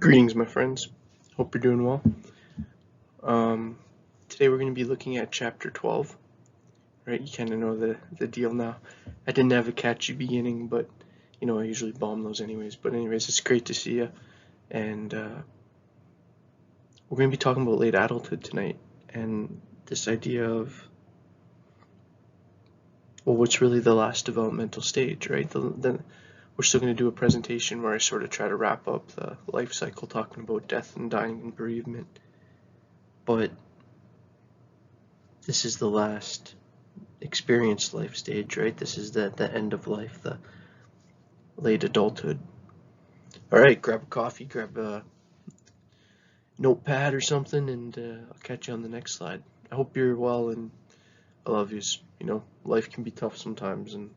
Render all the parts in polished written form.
Greetings, my friends. Hope you're doing well. Today we're going to be looking at chapter 12. Right, you kind of know the deal now. I didn't have a catchy beginning, but I usually bomb those anyways. But anyways, it's great to see you. And we're going to be talking about late adulthood tonight, and this idea of, well, what's really the last developmental stage, right? We're still going to do a presentation where I sort of try to wrap up the life cycle, talking about death and dying and bereavement. But this is the last experienced life stage, right? This is the end of life, the late adulthood. All right, grab a coffee, grab a notepad or something, and I'll catch you on the next slide. I hope you're well, and I love you. Life can be tough sometimes, and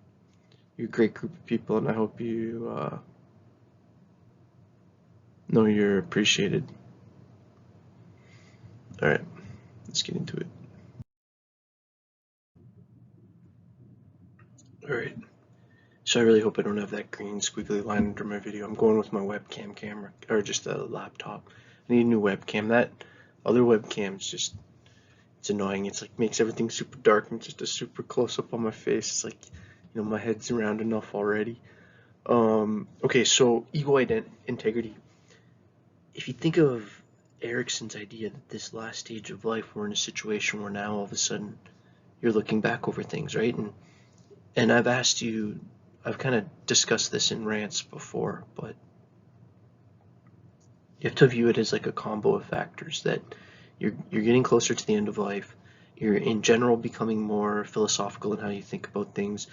you're a great group of people, and I hope you know you're appreciated. All right, let's get into it. All right. So I really hope I don't have that green squiggly line under my video. I'm going with my webcam camera, or just a laptop. I need a new webcam. That other webcam's just, it's annoying. It's like makes everything super dark and just a super close up on my face. It's like, my head's around enough already. Okay, so ego integrity. If you think of Erickson's idea that this last stage of life, we're in a situation where now all of a sudden you're looking back over things, right? And I've asked you, I've kind of discussed this in rants before, but you have to view it as like a combo of factors that you're getting closer to the end of life. You're in general becoming more philosophical in how you think about things.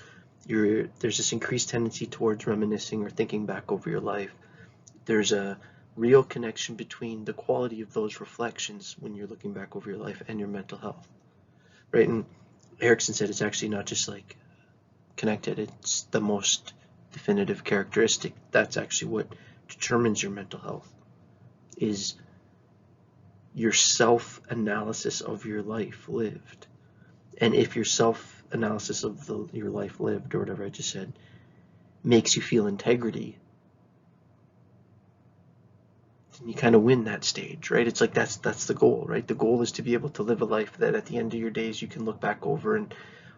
There's this increased tendency towards reminiscing or thinking back over your life. There's a real connection between the quality of those reflections when you're looking back over your life and your mental health, right? And Erickson said it's actually not just like connected, it's the most definitive characteristic. That's actually what determines your mental health, is your self-analysis of your life lived. And if your self-analysis of your life lived, or whatever I just said, makes you feel integrity, then you kind of win that stage, right? It's like that's the goal, right? The goal is to be able to live a life that at the end of your days you can look back over, and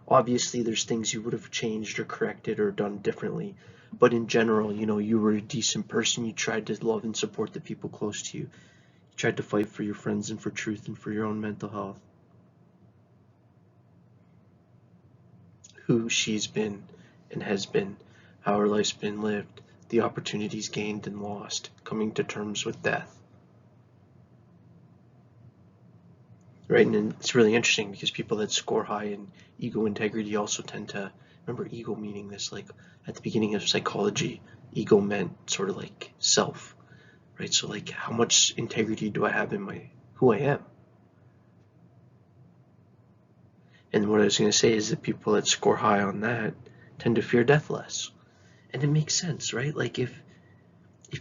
obviously there's things you would have changed or corrected or done differently, but in general, you were a decent person. You tried to love and support the people close to you. You tried to fight for your friends and for truth and for your own mental health. Who she's been and has been, how her life's been lived, the opportunities gained and lost, coming to terms with death. Right, and it's really interesting because people that score high in ego integrity also tend to remember ego meaning this, like at the beginning of psychology, ego meant sort of like self, right? So like, how much integrity do I have in who I am? And what I was going to say is that people that score high on that tend to fear death less. And it makes sense, right? Like if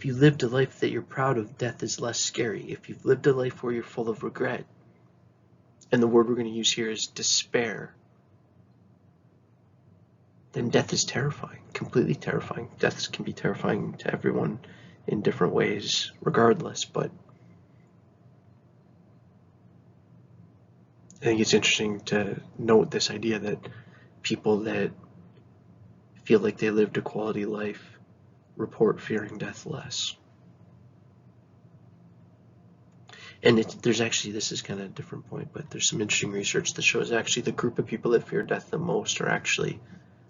you lived a life that you're proud of, death is less scary. If you've lived a life where you're full of regret, and the word we're going to use here is despair, then death is terrifying, completely terrifying. Death can be terrifying to everyone in different ways, regardless, but I think it's interesting to note this idea that people that feel like they lived a quality life report fearing death less. And there's actually, this is kind of a different point, but there's some interesting research that shows actually the group of people that fear death the most are actually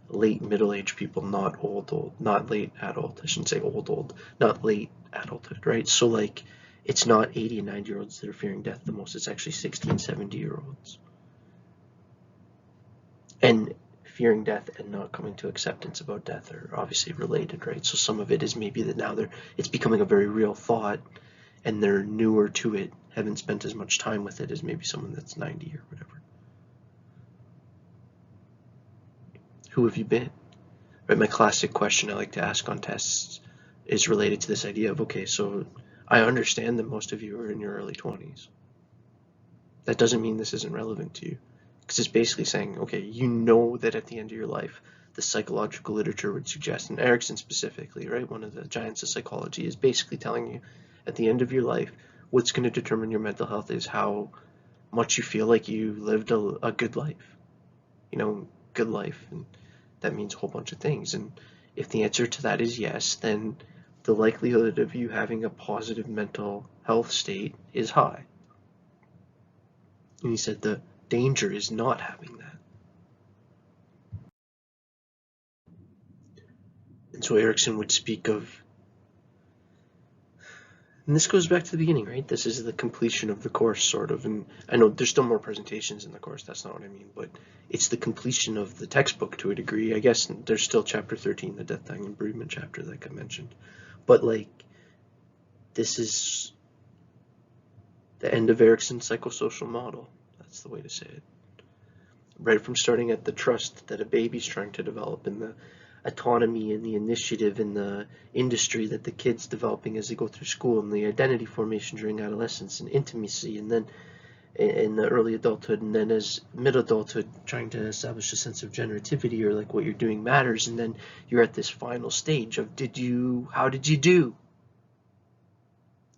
late middle-aged people, not old, not late adult. I shouldn't say old, not late adulthood, right? So like, it's not 80 and 90-year-olds that are fearing death the most. It's actually 60 and 70-year-olds. And fearing death and not coming to acceptance about death are obviously related, right? So some of it is maybe that now it's becoming a very real thought, and they're newer to it, haven't spent as much time with it as maybe someone that's 90 or whatever. Who have you been? Right, my classic question I like to ask on tests is related to this idea of, okay, so I understand that most of you are in your early 20s. That doesn't mean this isn't relevant to you, because it's basically saying, okay, you know that at the end of your life, the psychological literature would suggest, and Erickson specifically, right, one of the giants of psychology, is basically telling you At the end of your life, what's going to determine your mental health is how much you feel like you lived a good life. Good life, and that means a whole bunch of things. And if the answer to that is yes, then the likelihood of you having a positive mental health state is high. And he said the danger is not having that. And so Erickson would speak of, and this goes back to the beginning, right? This is the completion of the course, sort of. And I know there's still more presentations in the course, that's not what I mean, but it's the completion of the textbook to a degree. I guess there's still chapter 13, the death, dying, and bereavement chapter, like I mentioned. But like, this is the end of Erickson's psychosocial model. That's the way to say it. Right from starting at the trust that a baby's trying to develop, and the autonomy and the initiative in the industry that the kid's developing as they go through school, and the identity formation during adolescence, and intimacy, and then in the early adulthood, and then as mid-adulthood, trying to establish a sense of generativity, or like what you're doing matters, and then you're at this final stage of how did you do?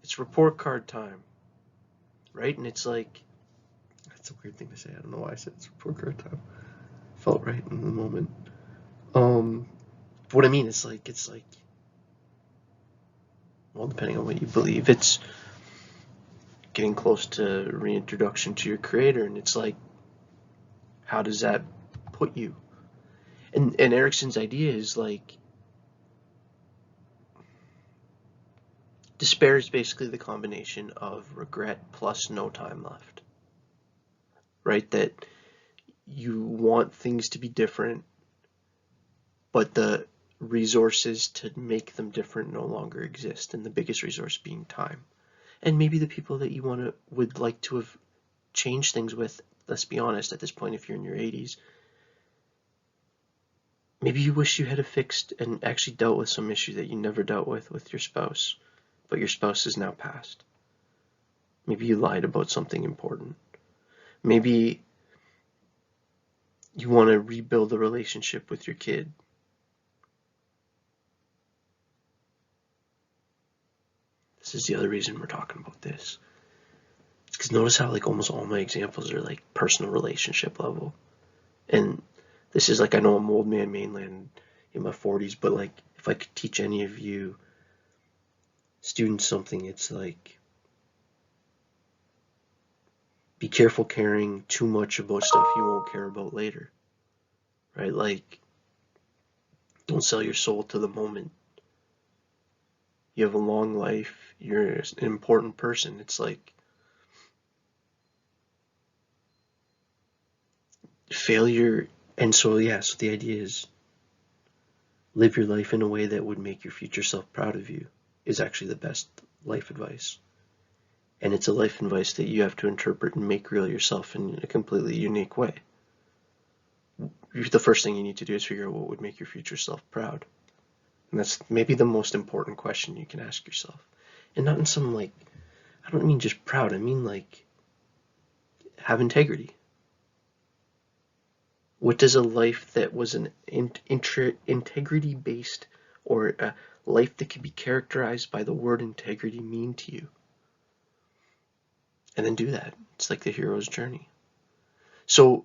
It's report card time, right? And it's like, that's a weird thing to say. I don't know why I said it's report card time. Felt right in the moment. What I mean is like, well, depending on what you believe, it's getting close to reintroduction to your creator, and it's like, how does that put you? And Erickson's idea is like, despair is basically the combination of regret plus no time left, right? That you want things to be different, but the resources to make them different no longer exist, and the biggest resource being time. And maybe the people that you would like to have changed things with, let's be honest, at this point, if you're in your 80s, maybe you wish you had have fixed and actually dealt with some issue that you never dealt with your spouse, but your spouse is now passed. Maybe you lied about something important. Maybe you want to rebuild a relationship with your kid. This is the other reason we're talking about this. It's because notice how like almost all my examples are like personal relationship level. And this is like, I know I'm old man mainland in my 40s, but like if I could teach any of you students something, it's like, be careful caring too much about stuff you won't care about later, right? Like, don't sell your soul to the moment. You have a long life. You're an important person. It's like, failure. And so, yeah, so the idea is, live your life in a way that would make your future self proud of you is actually the best life advice. And it's a life advice that you have to interpret and make real yourself in a completely unique way. The first thing you need to do is figure out what would make your future self proud. And that's maybe the most important question you can ask yourself. And not in some like, I don't mean just proud, I mean like, have integrity. What does a life that was an integrity-based, or a life that can be characterized by the word integrity, mean to you? And then do that. It's like the hero's journey. So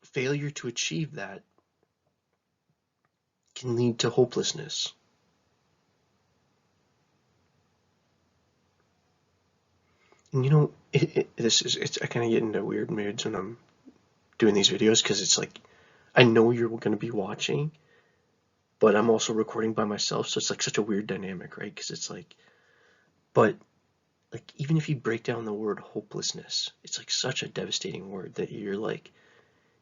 failure to achieve that can lead to hopelessness. And you know, I kind of get into weird moods when I'm doing these videos, because it's like, I know you're going to be watching, but I'm also recording by myself, so it's like such a weird dynamic, right? Because it's like, but like, even if you break down the word hopelessness, it's like such a devastating word that you're like,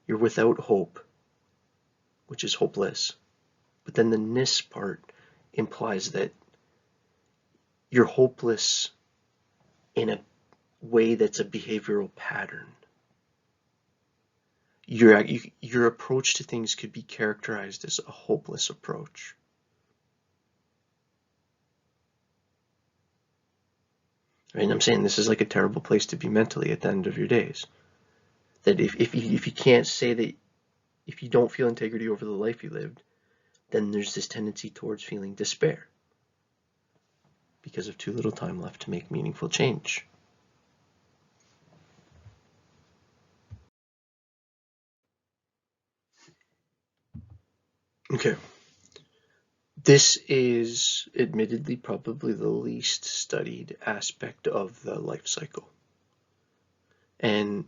you're without hope, which is hopeless. But then the ness part implies that you're hopeless in a way that's a behavioral pattern. Your approach to things could be characterized as a hopeless approach. Right? And I'm saying this is like a terrible place to be mentally at the end of your days. That if you can't say that, if you don't feel integrity over the life you lived, then there's this tendency towards feeling despair. because of too little time left to make meaningful change. Okay. This is admittedly probably the least studied aspect of the life cycle. And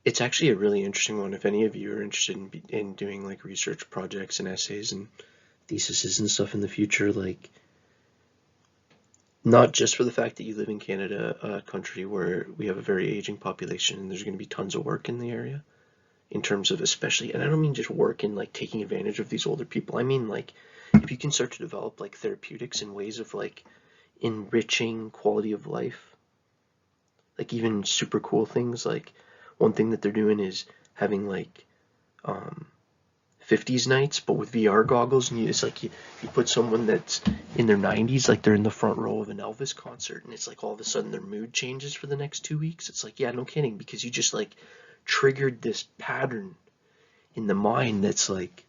it's actually a really interesting one if any of you are interested in doing like research projects and essays and theses and stuff in the future, like not just for the fact that you live in Canada, a country where we have a very aging population and there's going to be tons of work in the area in terms of especially, and I don't mean just work in like taking advantage of these older people. I mean like if you can start to develop like therapeutics and ways of like enriching quality of life, like even super cool things, like one thing that they're doing is having like 50s nights, but with VR goggles, and it's like you put someone that's in their 90s, like they're in the front row of an Elvis concert, and it's like all of a sudden their mood changes for the next 2 weeks. It's like, yeah, no kidding, because you just like triggered this pattern in the mind that's like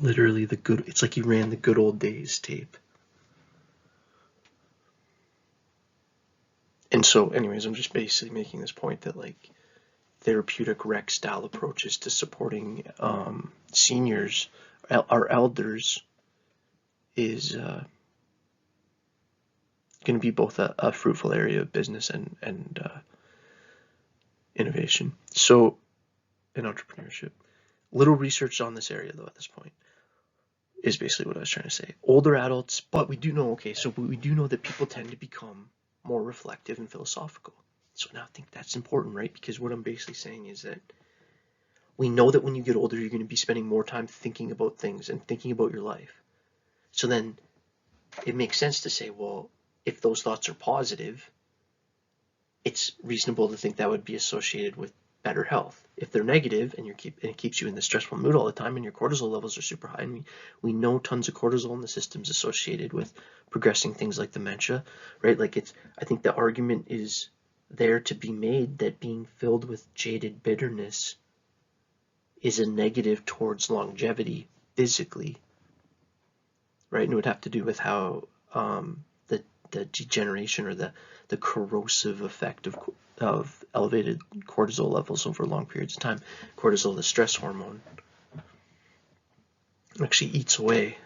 literally the good, it's like you ran the good old days tape. And so, anyways, I'm just basically making this point that like therapeutic rec style approaches to supporting seniors, our elders, is going to be both a fruitful area of business and innovation. So, in entrepreneurship, little research on this area though at this point is basically what I was trying to say. Older adults, but we do know, okay, so we do know that people tend to become more reflective and philosophical. So now I think that's important, right? Because what I'm basically saying is that we know that when you get older, you're going to be spending more time thinking about things and thinking about your life. So then it makes sense to say, well, if those thoughts are positive, it's reasonable to think that would be associated with better health. If they're negative and it keeps you in this stressful mood all the time and your cortisol levels are super high, and we know tons of cortisol in the system's associated with progressing things like dementia, right? Like I think the argument is there to be made that being filled with jaded bitterness is a negative towards longevity physically, right? And it would have to do with how the degeneration or the corrosive effect of elevated cortisol levels over long periods of time. Cortisol, the stress hormone, actually eats away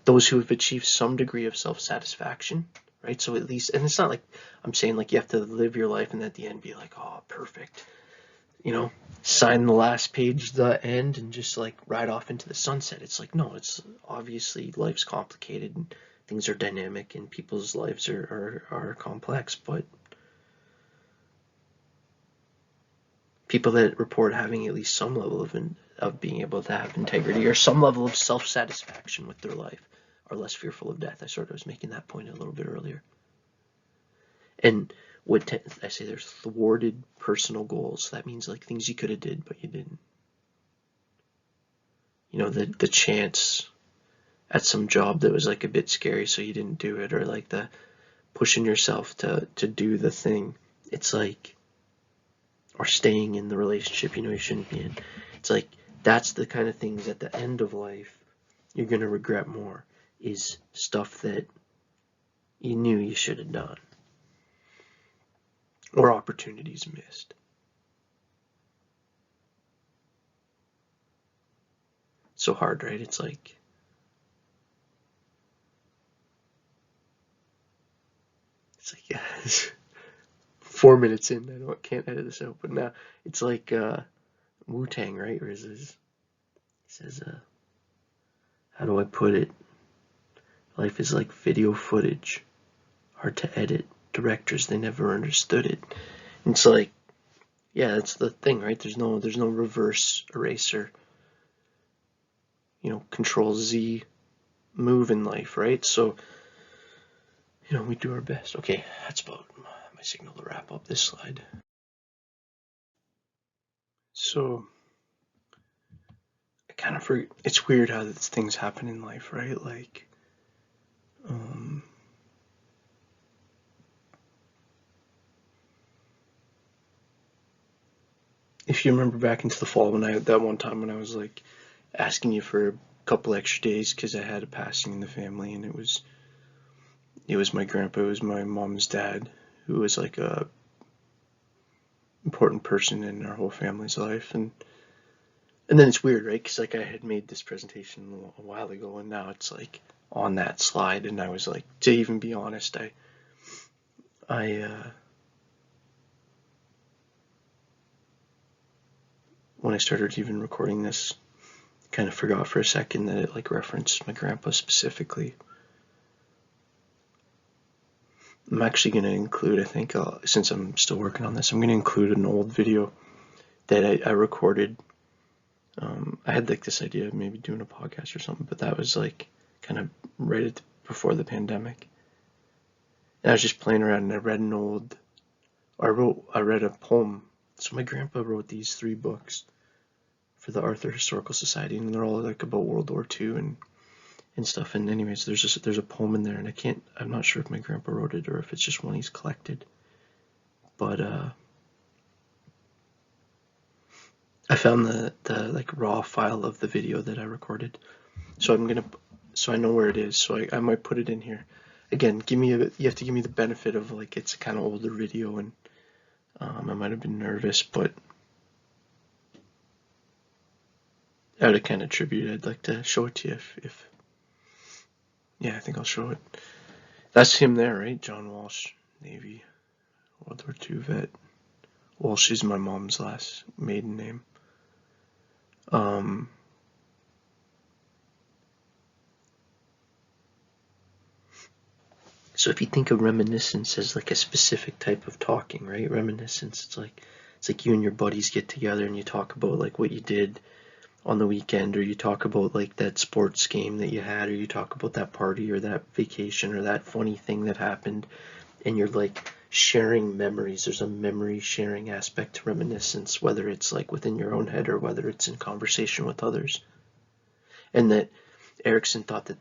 those who have achieved some degree of self-satisfaction, right? So at least, and it's not like I'm saying like you have to live your life and at the end be like, oh, perfect, sign the last page, the end, and just like ride off into the sunset. It's like, no, it's obviously life's complicated and things are dynamic and people's lives are complex, but people that report having at least some level of being able to have integrity or some level of self-satisfaction with their life are less fearful of death. I sort of was making that point a little bit earlier. And I say there's thwarted personal goals. That means like things you could have did, but you didn't. The chance at some job that was like a bit scary, so you didn't do it, or like the pushing yourself to do the thing. It's like, or staying in the relationship you shouldn't be in. It's like that's the kind of things at the end of life you're gonna regret more, is stuff that you knew you should have done or opportunities missed. It's so hard, right? It's like 4 minutes in, can't edit this out, but now it's like Wu-Tang, right? Where it says, how do I put it? Life is like video footage, hard to edit. Directors, they never understood it. And it's like, yeah, that's the thing, right? There's no reverse eraser, Control Z move in life, right? So, we do our best. Okay, that's about my signal to wrap up this slide. So, I kind of forget. It's weird how things happen in life, right? Like, if you remember back into the fall that one time when I was like asking you for a couple extra days because I had a passing in the family, and it was my grandpa, it was my mom's dad, who was like a important person in our whole family's life, and then it's weird, right? Because like I had made this presentation a while ago, and now it's like on that slide, and I was like, to even be honest, I when I started even recording this, kind of forgot for a second that it like referenced my grandpa specifically. I'm actually going to include, I think, since I'm still working on this, I'm going to include an old video that I recorded. I had like this idea of maybe doing a podcast or something, but that was like kind of right before the pandemic. And I was just playing around, and I read a poem. So my grandpa wrote these 3 books for the Arthur Historical Society, and they're all like about World War II and stuff. And anyways, there's a poem in there, and I'm not sure if my grandpa wrote it or if it's just one he's collected. But I found the like raw file of the video that I recorded, so I know where it is. So I might put it in here. Again, you have to give me the benefit of like it's a kind of older video, and I might have been nervous, but out of kind of tribute, I'd like to show it to you if yeah, I think I'll show it. That's him there, right? John Walsh, Navy, World War II vet. Walsh is my mom's last maiden name. So if you think of reminiscence as like a specific type of talking, right? Reminiscence, it's like you and your buddies get together and you talk about like what you did on the weekend, or you talk about like that sports game that you had, or you talk about that party or that vacation or that funny thing that happened, and you're like sharing memories. There's a memory sharing aspect to reminiscence, whether it's like within your own head or whether it's in conversation with others. And that Erickson thought that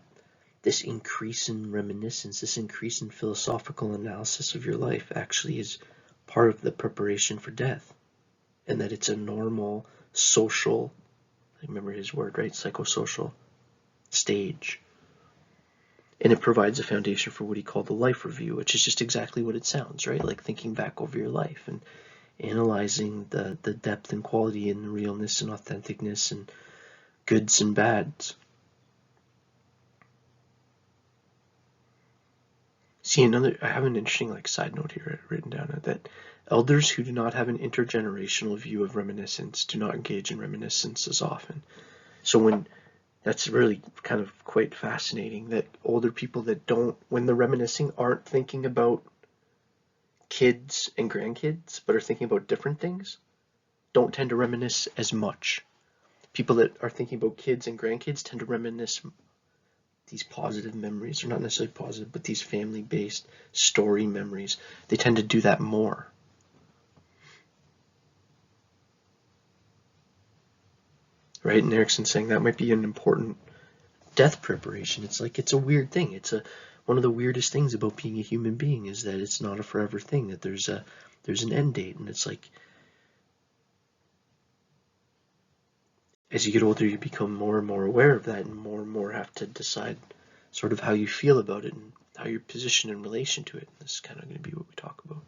this increase in reminiscence, this increase in philosophical analysis of your life actually is part of the preparation for death, and that it's a normal social, I remember his word, right? Psychosocial stage. And it provides a foundation for what he called the life review, which is just exactly what it sounds, right? Like thinking back over your life and analyzing the depth and quality and realness and authenticness and goods and bads. See, I have an interesting like side note here written down that elders who do not have an intergenerational view of reminiscence do not engage in reminiscence as often. So that's really kind of quite fascinating that older people that don't, when they're reminiscing, aren't thinking about kids and grandkids, but are thinking about different things, don't tend to reminisce as much. People that are thinking about kids and grandkids tend to reminisce these positive memories, or not necessarily positive, but these family-based story memories. They tend to do that more. Right? And Erickson's saying that might be an important death preparation. It's like, it's a weird thing. It's one of the weirdest things about being a human being is that it's not a forever thing, that there's an end date. And it's like, as you get older, you become more and more aware of that, and more have to decide sort of how you feel about it and how you're positioned in relation to it. And this is kind of going to be what we talk about.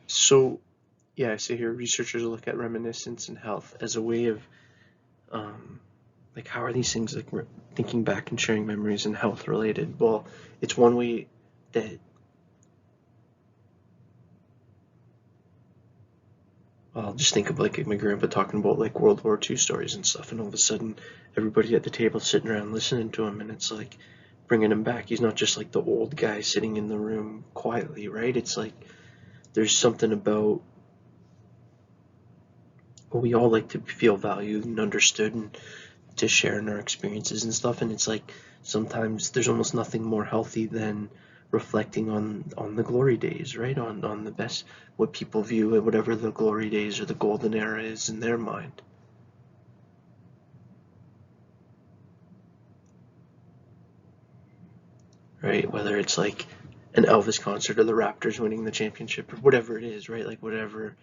So, yeah, I say here, researchers look at reminiscence and health as a way of, like, how are these things, like, thinking back and sharing memories and health related? Well, it's one way that, well, just think of, like, my grandpa talking about, like, World War II stories and stuff, and all of a sudden, everybody at the table sitting around listening to him, and it's, like, bringing him back. He's not just, like, the old guy sitting in the room quietly, right? It's, like, there's something about, well, we all like to feel valued and understood and to share in our experiences and stuff, and it's like sometimes there's almost nothing more healthy than reflecting on the glory days, right? On the best, what people view, whatever the glory days or the golden era is in their mind. Right? Whether it's like an Elvis concert or the Raptors winning the championship or whatever it is, right? Like whatever.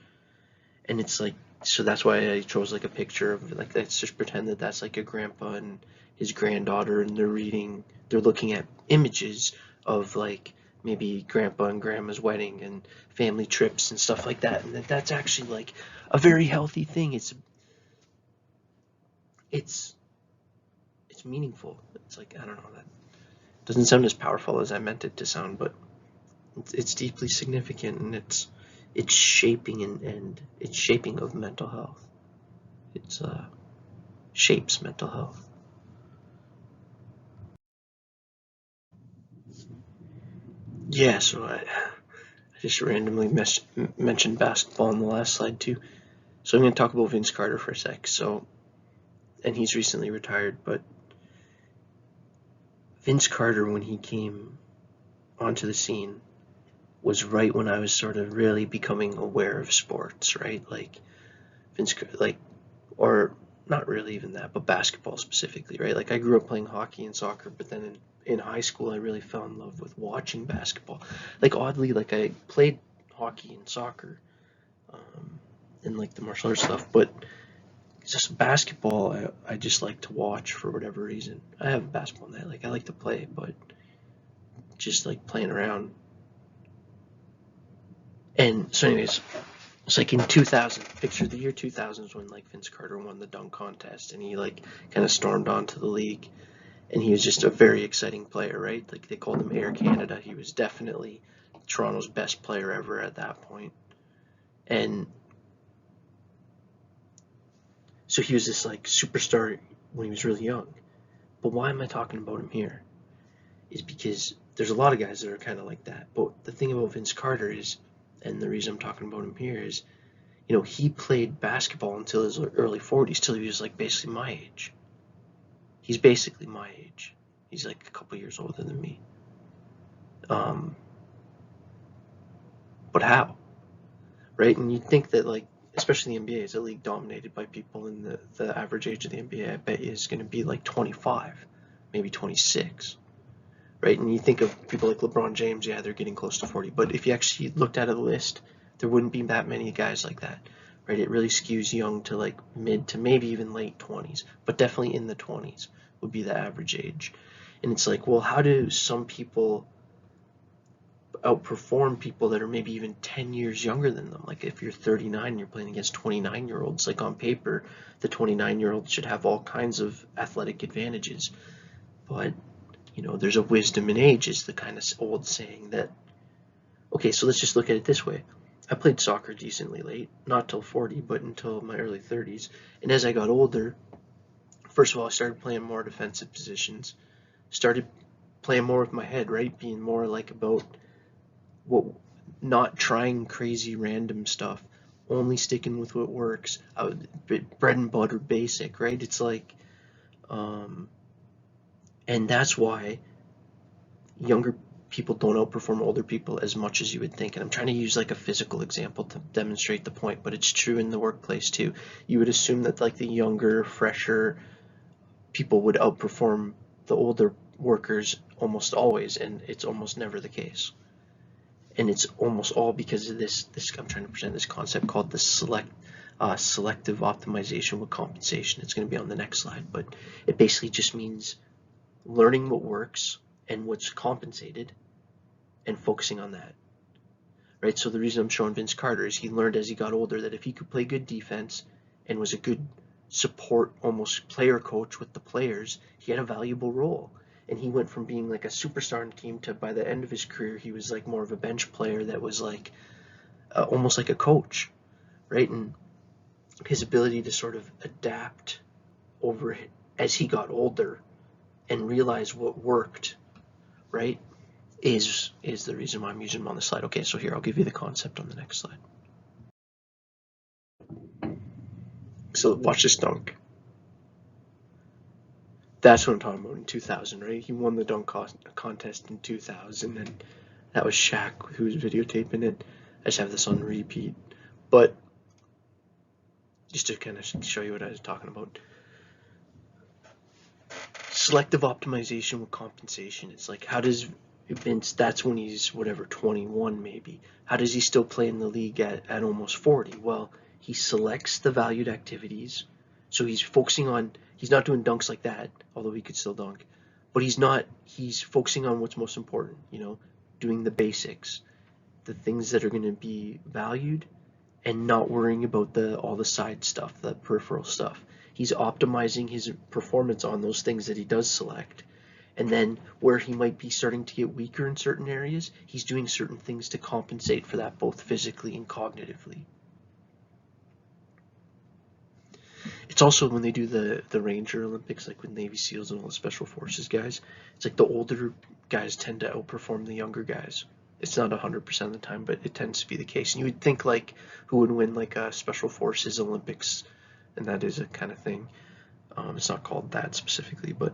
And it's like, so that's why I chose like a picture of like, let's just pretend that that's like a grandpa and his granddaughter, and they're looking at images of like maybe grandpa and grandma's wedding and family trips and stuff like that. And that's actually like a very healthy thing. It's it's meaningful. It's like, I don't know, that doesn't sound as powerful as I meant it to sound, but it's deeply significant, and it's shaping and it's shaping of mental health. It's shapes mental health. Yeah, so I just randomly mentioned basketball on the last slide too. So I'm going to talk about Vince Carter for a sec. So, and he's recently retired, but Vince Carter, when he came onto the scene, was right when I was sort of really becoming aware of sports, right? Like Vince, like, or not really even that, but basketball specifically, right? Like I grew up playing hockey and soccer, but then in high school I really fell in love with watching basketball. Like oddly, like I played hockey and soccer, and like the martial arts stuff, but just basketball I just like to watch for whatever reason. I have a basketball net, like I like to play, but just like playing around. And so anyways, it's like in 2000, picture the year 2000 is when like Vince Carter won the dunk contest, and he like kind of stormed onto the league, and he was just a very exciting player, right? Like they called him Air Canada. He was definitely Toronto's best player ever at that point. And so he was this like superstar when he was really young. But why am I talking about him here? Is because there's a lot of guys that are kind of like that. But the thing about Vince Carter is, and the reason I'm talking about him here is, you know, he played basketball until his early 40s, till he was like basically my age. He's basically my age. He's like a couple years older than me. But how? Right? And you'd think that like, especially the NBA is a league dominated by people, in the average age of the NBA I bet is going to be like 25, maybe 26. Right? And you think of people like LeBron James, yeah, they're getting close to 40. But if you actually looked at a list, there wouldn't be that many guys like that. Right? It really skews young to like mid to maybe even late 20s, but definitely in the 20s would be the average age. And it's like, well, how do some people outperform people that are maybe even 10 years younger than them? Like if you're 39 and you're playing against 29-year-olds, like on paper, the 29-year-old should have all kinds of athletic advantages. But you know, there's a wisdom in age, is the kind of old saying that, okay, so let's just look at it this way. I played soccer decently late, not till 40, but until my early 30s. And as I got older, first of all, I started playing more defensive positions, started playing more with my head, right? Being more like about what, not trying crazy random stuff, only sticking with what works. Bread and butter basic, right? It's like, and that's why younger people don't outperform older people as much as you would think. And I'm trying to use like a physical example to demonstrate the point, but it's true in the workplace too. You would assume that like the younger, fresher people would outperform the older workers almost always, and it's almost never the case. And it's almost all because of this I'm trying to present this concept called the selective optimization with compensation. It's going to be on the next slide, but it basically just means learning what works and what's compensated and focusing on that, right? So the reason I'm showing Vince Carter is he learned as he got older that if he could play good defense and was a good support, almost player coach with the players, he had a valuable role. And he went from being like a superstar on the team to, by the end of his career, he was like more of a bench player that was like almost like a coach, right? And his ability to sort of adapt over as he got older and realize what worked, right, is the reason why I'm using them on the slide. Okay, so here, I'll give you the concept on the next slide. So watch this dunk. That's what I'm talking about in 2000, right? He won the dunk contest in 2000, and that was Shaq who was videotaping it. I just have this on repeat. But just to kind of show you what I was talking about. Selective optimization with compensation. It's like, how does That's when he's whatever 21 maybe. How does he still play in the league at almost 40? Well, he selects the valued activities, so he's focusing on. He's not doing dunks like that, although he could still dunk, but he's not. He's focusing on what's most important. Doing the basics, the things that are going to be valued, and not worrying about the all the side stuff, the peripheral stuff. He's optimizing his performance on those things that he does select. And then where he might be starting to get weaker in certain areas, he's doing certain things to compensate for that, both physically and cognitively. It's also when they do the Ranger Olympics, like with Navy SEALs and all the Special Forces guys, it's like the older guys tend to outperform the younger guys. It's not 100% of the time, but it tends to be the case. And you would think like who would win like a Special Forces Olympics, and that is a kind of thing. It's not called that specifically, but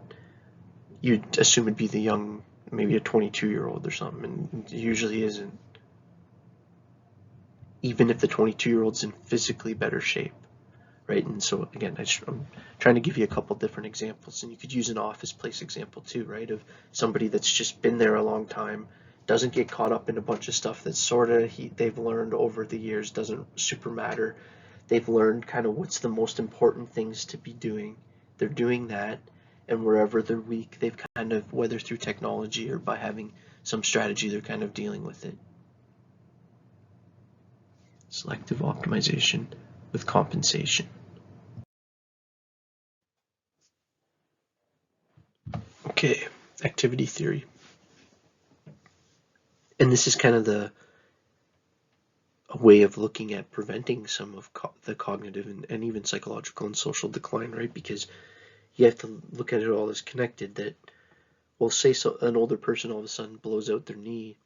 you'd assume it'd be the young, maybe a 22-year-old or something, and it usually isn't. Even if the 22-year-old's in physically better shape, right? And so again, I'm trying to give you a couple different examples, and you could use an office place example too, right? Of somebody that's just been there a long time, doesn't get caught up in a bunch of stuff that sort of they've learned over the years doesn't super matter. They've learned kind of what's the most important things to be doing. They're doing that, and wherever they're weak, they've kind of, whether through technology or by having some strategy, they're kind of dealing with it. Selective optimization with compensation. Okay, activity theory. And this is kind of a way of looking at preventing some of the cognitive and even psychological and social decline, right? Because you have to look at it all as connected. That, well, say an older person all of a sudden blows out their knee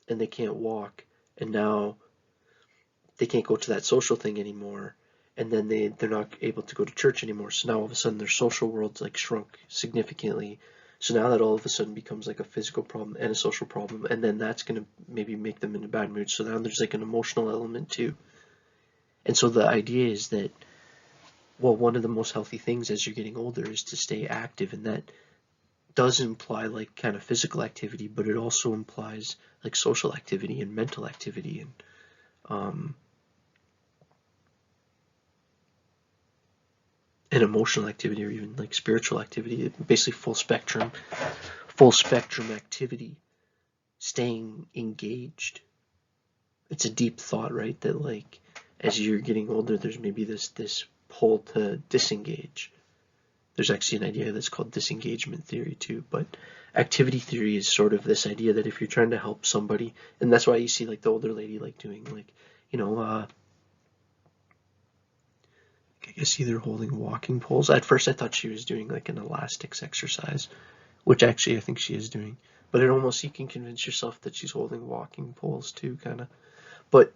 and they can't walk, and now they can't go to that social thing anymore, and then they're not able to go to church anymore. So now all of a sudden their social world's like shrunk significantly. So now that all of a sudden becomes like a physical problem and a social problem, and then that's going to maybe make them in a bad mood. So now there's like an emotional element too. And so the idea is that, well, one of the most healthy things as you're getting older is to stay active, and that does imply like kind of physical activity, but it also implies like social activity and mental activity and emotional activity, or even like spiritual activity. Basically full spectrum activity, staying engaged. It's a deep thought, right? That like as you're getting older, there's maybe this pull to disengage. There's actually an idea that's called disengagement theory too, but activity theory is sort of this idea that if you're trying to help somebody, and that's why you see like the older lady like doing like, I guess either holding walking poles. At first I thought she was doing like an elastics exercise, which actually I think she is doing, but it almost, you can convince yourself that she's holding walking poles too, kind of. But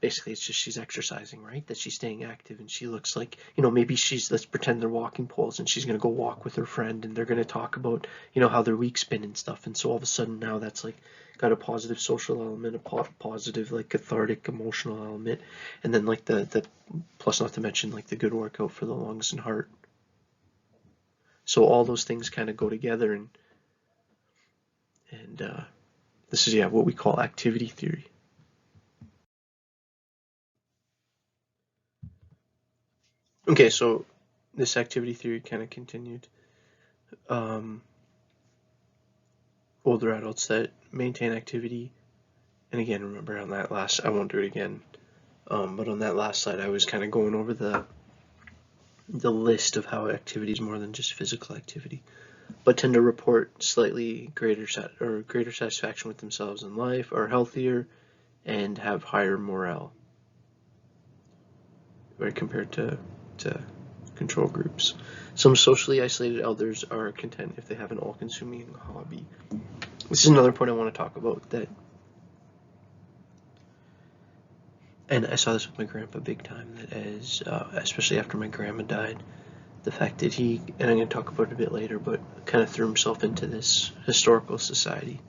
basically it's just she's exercising, right? That she's staying active, and she looks like, maybe let's pretend they're walking poles, and she's going to go walk with her friend, and they're going to talk about, how their week's been and stuff. And so all of a sudden now that's like got a positive social element, a positive like cathartic emotional element, and then like the plus, not to mention like the good workout for the lungs and heart. So all those things kind of go together, and this is what we call activity theory. Okay, so this activity theory kind of continued. Older adults that maintain activity, and again, remember on that last, I won't do it again, but on that last slide I was kind of going over the list of how activity is more than just physical activity, but tend to report slightly greater satisfaction with themselves in life, are healthier, and have higher morale, right, compared to control groups. Some socially isolated elders are content if they have an all-consuming hobby. This is another point I want to talk about, that, and I saw this with my grandpa big time, that as especially after my grandma died, the fact that he, and I'm going to talk about it a bit later, but kind of threw himself into this historical society.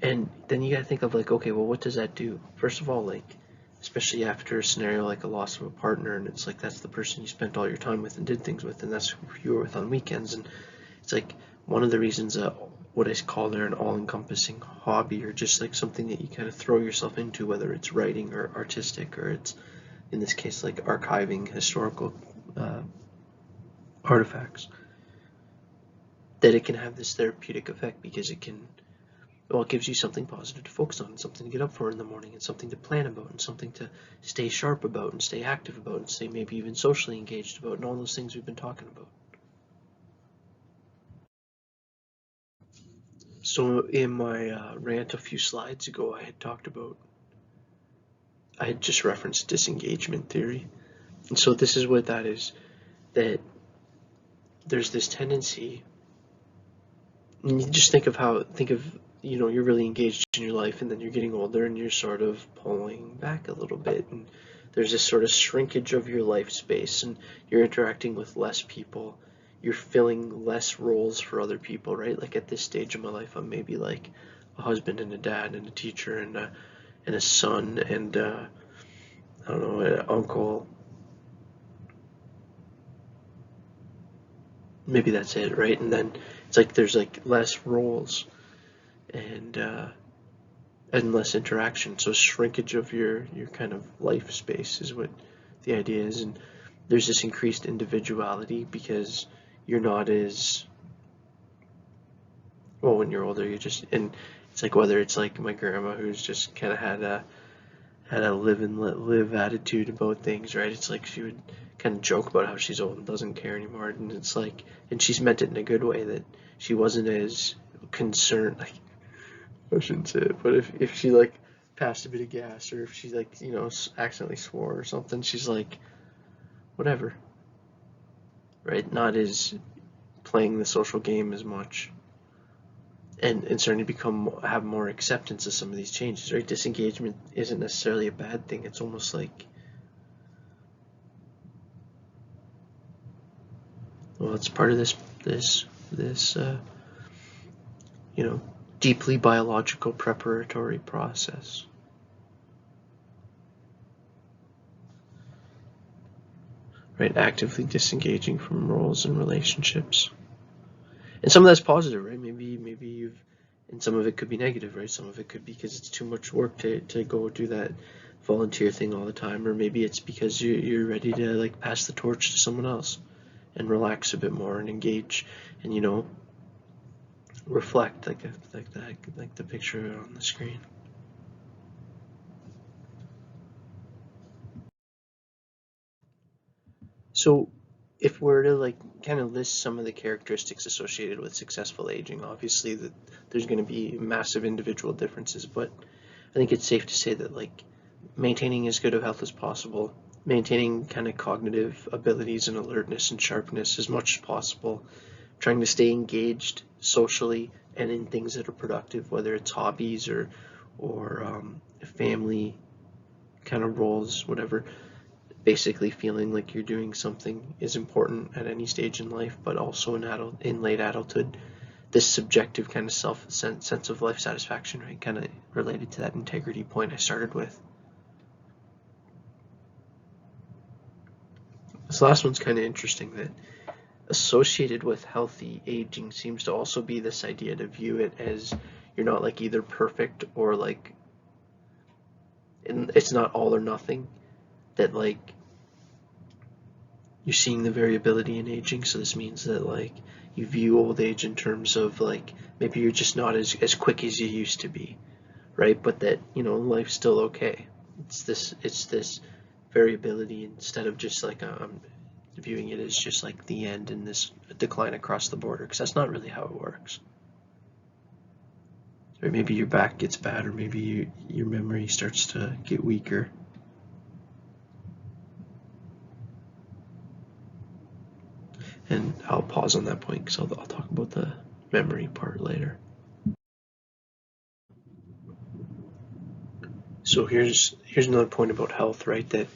And then you got to think of like, okay, well, what does that do? First of all, like, especially after a scenario like a loss of a partner, and it's like that's the person you spent all your time with and did things with, and that's who you were with on weekends. And it's like one of the reasons what I call there an all-encompassing hobby, or just like something that you kind of throw yourself into, whether it's writing or artistic, or it's, in this case, like archiving historical artifacts, that it can have this therapeutic effect, because it can, well, it gives you something positive to focus on, and something to get up for in the morning, and something to plan about, and something to stay sharp about, and stay active about, and stay maybe even socially engaged about, and all those things we've been talking about. So in my rant a few slides ago, I had just referenced disengagement theory. And so this is what that is, that there's this tendency, and you just think of, you're really engaged in your life, and then you're getting older and you're sort of pulling back a little bit, and there's this sort of shrinkage of your life space, and you're interacting with less people, you're filling less roles for other people, right? Like at this stage of my life, I'm maybe like a husband and a dad and a teacher and a son and I don't know, an uncle. Maybe that's it, right? And then it's like there's like less roles and less interaction. So shrinkage of your kind of life space is what the idea is, and there's this increased individuality because you're not as, well, when you're older, you just, and it's like, whether it's like my grandma, who's just kind of had a live and let live attitude about things, right? It's like she would kind of joke about how she's old and doesn't care anymore, and it's like, and she's meant it in a good way, that she wasn't as concerned, like, I shouldn't say it, but if she like passed a bit of gas, or if she like, accidentally swore or something, she's like, whatever, right? Not as playing the social game as much, and starting to have more acceptance of some of these changes, right? Disengagement isn't necessarily a bad thing. It's almost like, well, it's part of this deeply biological preparatory process. Right, actively disengaging from roles and relationships. And some of that's positive, right? Maybe you've, and some of it could be negative, right? Some of it could be because it's too much work to go do that volunteer thing all the time, or maybe it's because you're ready to like pass the torch to someone else and relax a bit more and engage and reflect, like the picture on the screen. So if we're to like kind of list some of the characteristics associated with successful aging, obviously that there's going to be massive individual differences, but I think it's safe to say that like maintaining as good of health as possible, maintaining kind of cognitive abilities and alertness and sharpness as much as possible, trying to stay engaged socially and in things that are productive, whether it's hobbies or family kind of roles, whatever. Basically feeling like you're doing something is important at any stage in life, but also in late adulthood. This subjective kind of sense of life satisfaction, right, kind of related to that integrity point I started with. This last one's kind of interesting, that associated with healthy aging seems to also be this idea to view it as you're not like either perfect or like, and it's not all or nothing, that like you're seeing the variability in aging. So this means that like you view old age in terms of like maybe you're just not as quick as you used to be, right? But that life's still okay. It's this variability, instead of just like viewing it as just like the end and this decline across the border, because that's not really how it works. Or maybe your back gets bad, or maybe your memory starts to get weaker. And I'll pause on that point because I'll talk about the memory part later. So here's another point about health, right? That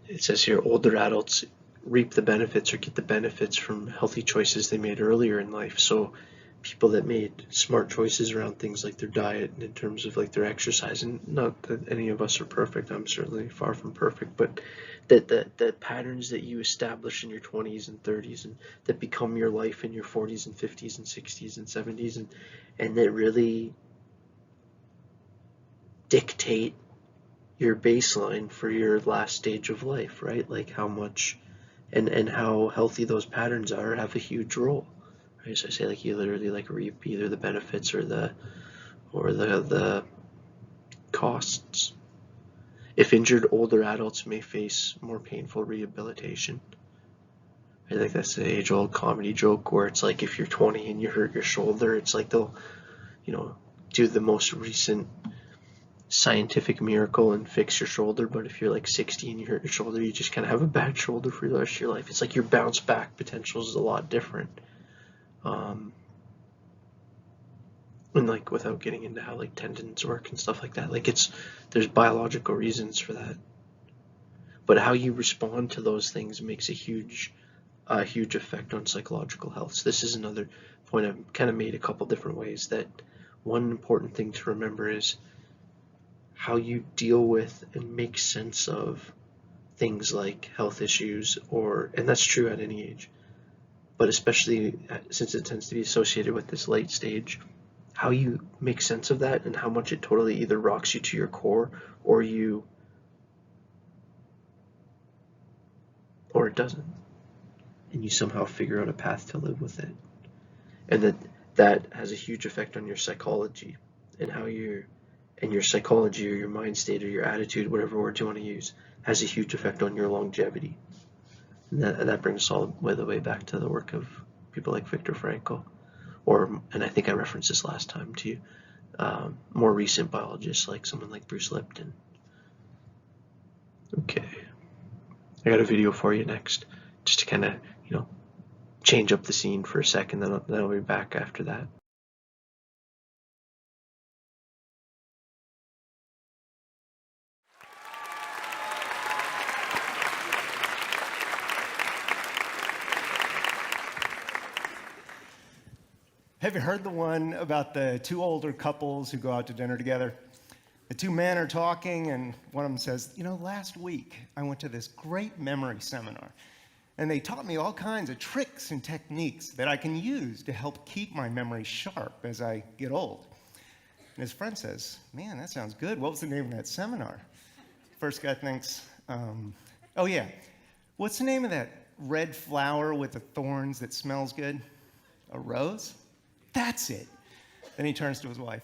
it says here, older adults reap the benefits or get the benefits from healthy choices they made earlier in life. So people that made smart choices around things like their diet and in terms of like their exercise. And not that any of us are perfect, I'm certainly far from perfect, but that patterns that you establish in your 20s and 30s and that become your life in your 40s and 50s and 60s and 70s, and that really dictate your baseline for your last stage of life, right? Like how much and how healthy those patterns are have a huge role. Right? So I say like you literally like reap either the benefits or the costs. If injured older adults may face more painful rehabilitation. I think that's the age-old comedy joke where it's like if you're 20 and you hurt your shoulder, it's like they'll, do the most recent scientific miracle and fix your shoulder, but if you're like 60 and you hurt your shoulder, you just kind of have a bad shoulder for the rest of your life. It's like your bounce back potential is a lot different. And like without getting into how like tendons work and stuff like that, like there's biological reasons for that. But how you respond to those things makes a huge effect on psychological health. So this is another point I've kind of made a couple different ways, that one important thing to remember is how you deal with and make sense of things like health issues, and that's true at any age, but especially since it tends to be associated with this late stage, how you make sense of that and how much it totally either rocks you to your core or it doesn't, and you somehow figure out a path to live with it, and that has a huge effect on your psychology and how your psychology or your mind state or your attitude, whatever word you want to use, has a huge effect on your longevity. And that brings us all the way back to the work of people like Viktor Frankl, and I think I referenced this last time to you, more recent biologists like someone like Bruce Lipton. Okay, I got a video for you next, just to kind of, change up the scene for a second, then I'll be back after that. Have you heard the one about the two older couples who go out to dinner together? The two men are talking, and one of them says, last week I went to this great memory seminar, and they taught me all kinds of tricks and techniques that I can use to help keep my memory sharp as I get old. And his friend says, man, that sounds good. What was the name of that seminar? First guy thinks, oh yeah, what's the name of that red flower with the thorns that smells good? A rose? That's it. Then he turns to his wife.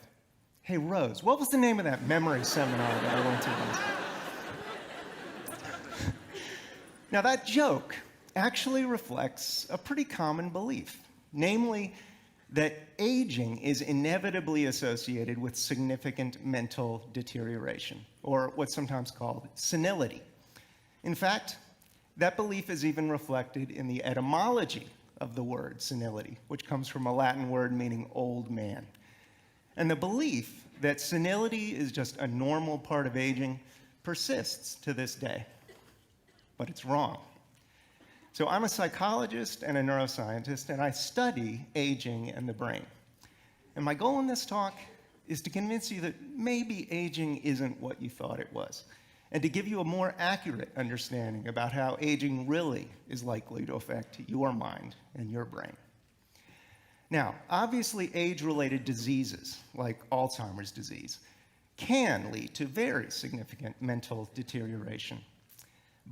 Hey, Rose, what was the name of that memory seminar that I went to once? Now, that joke actually reflects a pretty common belief, namely that aging is inevitably associated with significant mental deterioration, or what's sometimes called senility. In fact, that belief is even reflected in the etymology of the word senility, which comes from a Latin word meaning old man. And the belief that senility is just a normal part of aging persists to this day. But it's wrong. So I'm a psychologist and a neuroscientist, and I study aging and the brain. And my goal in this talk is to convince you that maybe aging isn't what you thought it was, and to give you a more accurate understanding about how aging really is likely to affect your mind and your brain. Now, obviously, age-related diseases, like Alzheimer's disease, can lead to very significant mental deterioration.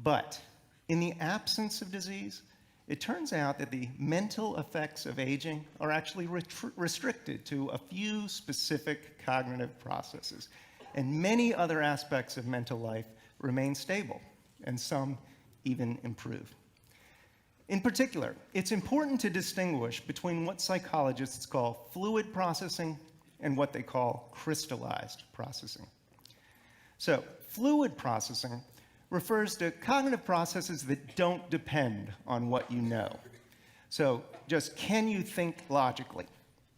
But in the absence of disease, it turns out that the mental effects of aging are actually restricted to a few specific cognitive processes, and many other aspects of mental life remain stable, and some even improve. In particular, it's important to distinguish between what psychologists call fluid processing and what they call crystallized processing. So, fluid processing refers to cognitive processes that don't depend on what you know. So, just can you think logically?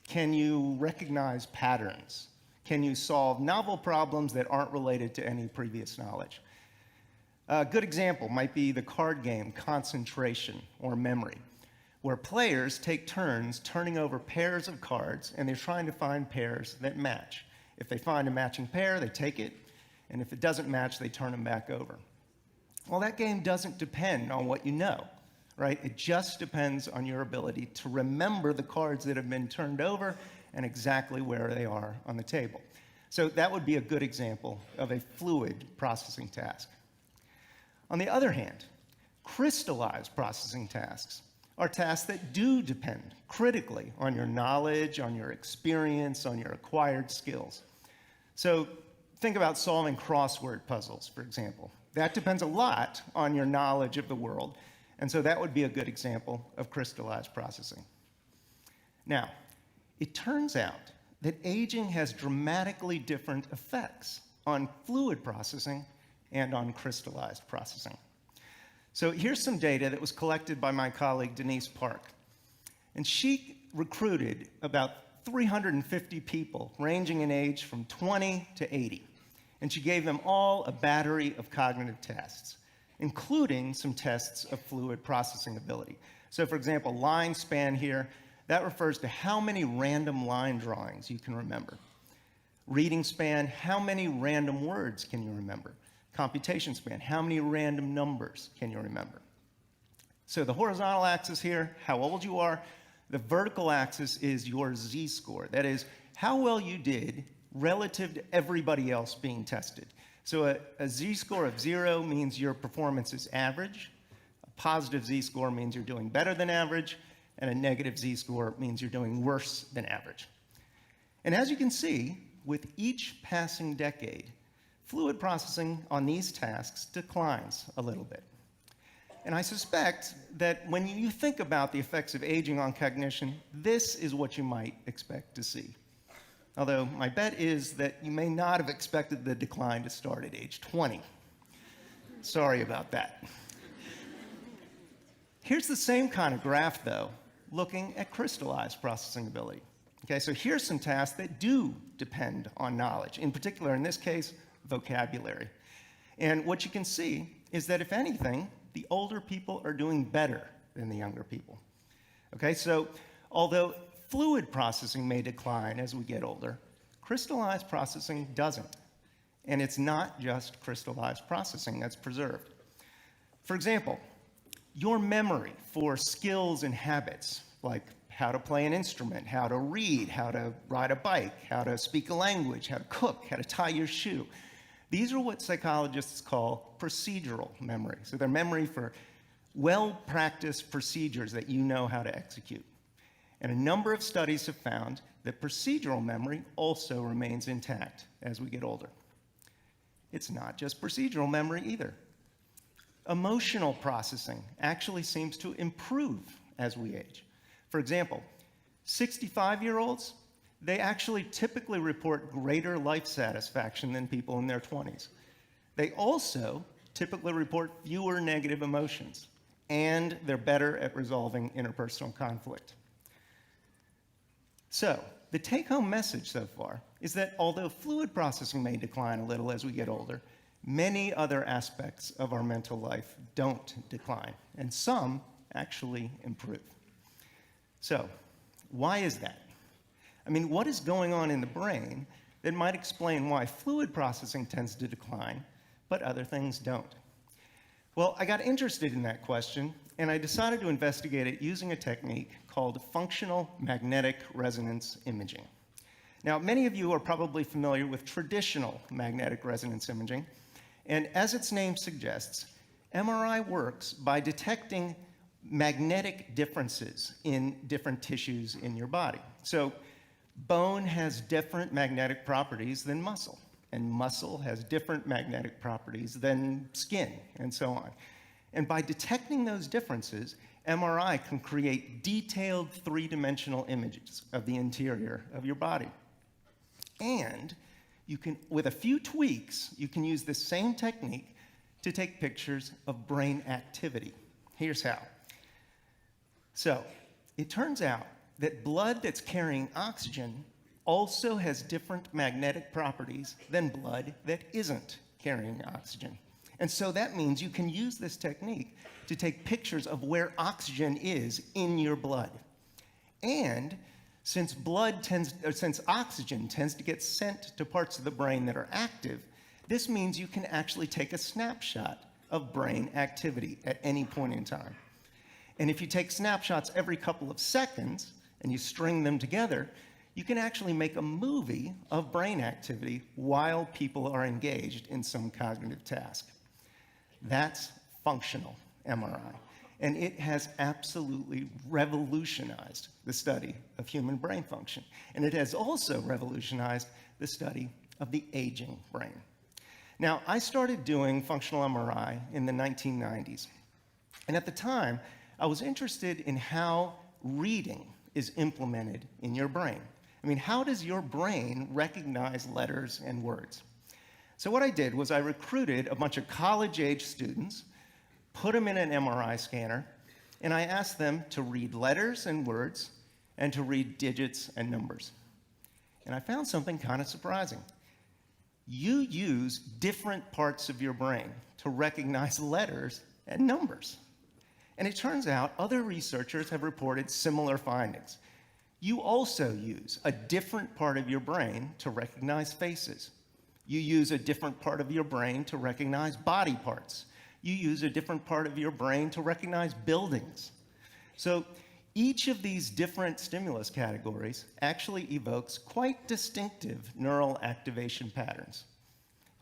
Can you recognize patterns? Can you solve novel problems that aren't related to any previous knowledge? A good example might be the card game concentration or memory, where players take turns turning over pairs of cards, and they're trying to find pairs that match. If they find a matching pair, they take it, and if it doesn't match, they turn them back over. Well, that game doesn't depend on what you know, right? It just depends on your ability to remember the cards that have been turned over and exactly where they are on the table. So that would be a good example of a fluid processing task. On the other hand, crystallized processing tasks are tasks that do depend critically on your knowledge, on your experience, on your acquired skills. So think about solving crossword puzzles, for example. That depends a lot on your knowledge of the world, and so that would be a good example of crystallized processing. Now, it turns out that aging has dramatically different effects on fluid processing and on crystallized processing. So here's some data that was collected by my colleague Denise Park. And she recruited about 350 people ranging in age from 20 to 80. And she gave them all a battery of cognitive tests, including some tests of fluid processing ability. So for example, line span here, that refers to how many random line drawings you can remember. Reading span, how many random words can you remember? Computation span, how many random numbers can you remember? So the horizontal axis here, how old you are. The vertical axis is your z-score. That is, how well you did relative to everybody else being tested. So a z-score of 0 means your performance is average. A positive z-score means you're doing better than average. And a negative z-score means you're doing worse than average. And as you can see, with each passing decade, fluid processing on these tasks declines a little bit. And I suspect that when you think about the effects of aging on cognition, this is what you might expect to see. Although my bet is that you may not have expected the decline to start at age 20. Sorry about that. Here's the same kind of graph, though, looking at crystallized processing ability. Okay, so here's some tasks that do depend on knowledge, in particular, in this case, vocabulary. And what you can see is that, if anything, the older people are doing better than the younger people. Okay, so although fluid processing may decline as we get older, crystallized processing doesn't. And it's not just crystallized processing that's preserved. For example, your memory for skills and habits, like how to play an instrument, how to read, how to ride a bike, how to speak a language, how to cook, how to tie your shoe. These are what psychologists call procedural memory. So they're memory for well-practiced procedures that you know how to execute. And a number of studies have found that procedural memory also remains intact as we get older. It's not just procedural memory either. Emotional processing actually seems to improve as we age. For example, 65-year-olds, they actually typically report greater life satisfaction than people in their 20s. They also typically report fewer negative emotions, and they're better at resolving interpersonal conflict. So, the take-home message so far is that although fluid processing may decline a little as we get older, many other aspects of our mental life don't decline, and some actually improve. So, why is that? I mean, what is going on in the brain that might explain why fluid processing tends to decline, but other things don't? Well, I got interested in that question, and I decided to investigate it using a technique called functional magnetic resonance imaging. Now, many of you are probably familiar with traditional magnetic resonance imaging, and as its name suggests, MRI works by detecting magnetic differences in different tissues in your body. So, bone has different magnetic properties than muscle, and muscle has different magnetic properties than skin, and so on. And by detecting those differences, MRI can create detailed three-dimensional images of the interior of your body. And you can, with a few tweaks, you can use the same technique to take pictures of brain activity. Here's how. So, it turns out that blood that's carrying oxygen also has different magnetic properties than blood that isn't carrying oxygen. And so that means you can use this technique to take pictures of where oxygen is in your blood. And since oxygen tends to get sent to parts of the brain that are active, this means you can actually take a snapshot of brain activity at any point in time. And if you take snapshots every couple of seconds and you string them together, you can actually make a movie of brain activity while people are engaged in some cognitive task. That's functional MRI. And it has absolutely revolutionized the study of human brain function. And it has also revolutionized the study of the aging brain. Now, I started doing functional MRI in the 1990s. And at the time, I was interested in how reading is implemented in your brain. I mean, how does your brain recognize letters and words? So what I did was I recruited a bunch of college-age students, put them in an MRI scanner, and I asked them to read letters and words and to read digits and numbers. And I found something kind of surprising. You use different parts of your brain to recognize letters and numbers. And it turns out other researchers have reported similar findings. You also use a different part of your brain to recognize faces. You use a different part of your brain to recognize body parts. You use a different part of your brain to recognize buildings. So each of these different stimulus categories actually evokes quite distinctive neural activation patterns.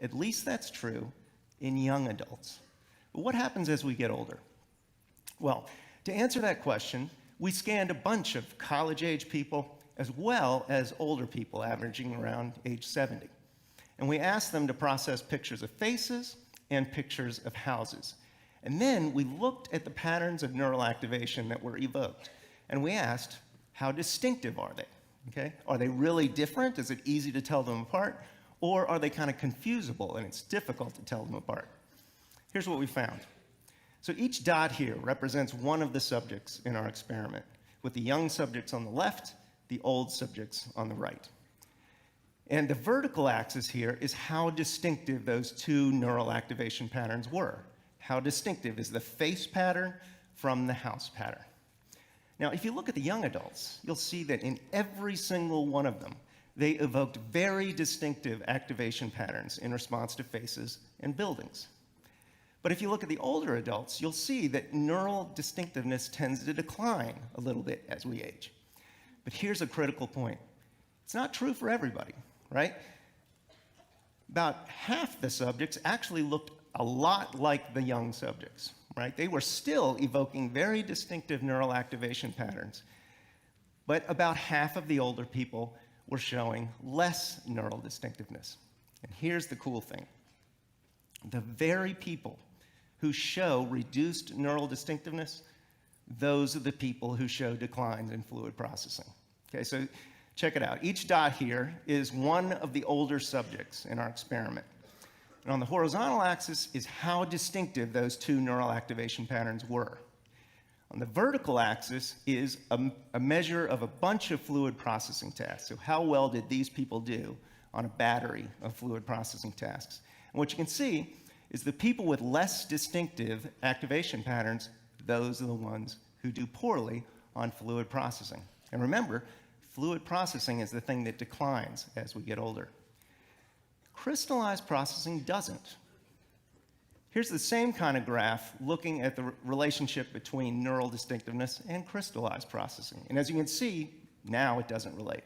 At least that's true in young adults. But what happens as we get older? Well, to answer that question, we scanned a bunch of college-age people as well as older people averaging around age 70. And we asked them to process pictures of faces and pictures of houses. And then we looked at the patterns of neural activation that were evoked. And we asked, how distinctive are they? Okay? Are they really different? Is it easy to tell them apart? Or are they kind of confusable and it's difficult to tell them apart? Here's what we found. So each dot here represents one of the subjects in our experiment, with the young subjects on the left, the old subjects on the right. And the vertical axis here is how distinctive those two neural activation patterns were. How distinctive is the face pattern from the house pattern? Now, if you look at the young adults, you'll see that in every single one of them, they evoked very distinctive activation patterns in response to faces and buildings. But if you look at the older adults, you'll see that neural distinctiveness tends to decline a little bit as we age. But here's a critical point. It's not true for everybody, right? About half the subjects actually looked a lot like the young subjects, right? They were still evoking very distinctive neural activation patterns. But about half of the older people were showing less neural distinctiveness. And here's the cool thing. The very people who show reduced neural distinctiveness, those are the people who show declines in fluid processing. Okay, so check it out. Each dot here is one of the older subjects in our experiment. And on the horizontal axis is how distinctive those two neural activation patterns were. On the vertical axis is a measure of a bunch of fluid processing tasks. So how well did these people do on a battery of fluid processing tasks? And what you can see is the people with less distinctive activation patterns, those are the ones who do poorly on fluid processing. And remember, fluid processing is the thing that declines as we get older. Crystallized processing doesn't. Here's the same kind of graph looking at the relationship between neural distinctiveness and crystallized processing. And as you can see, now it doesn't relate.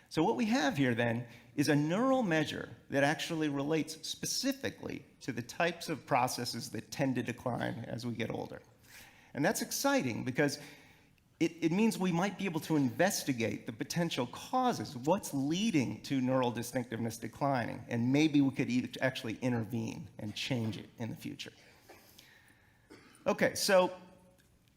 So what we have here then is a neural measure that actually relates specifically to the types of processes that tend to decline as we get older. And that's exciting because it means we might be able to investigate the potential causes of what's leading to neural distinctiveness declining, and maybe we could actually intervene and change it in the future. Okay, so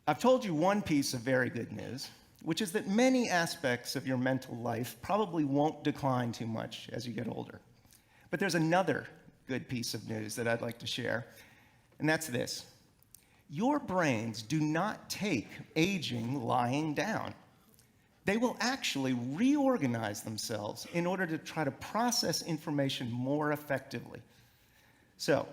I've told you one piece of very good news, which is that many aspects of your mental life probably won't decline too much as you get older. But there's another good piece of news that I'd like to share, and that's this. Your brains do not take aging lying down. They will actually reorganize themselves in order to try to process information more effectively. So,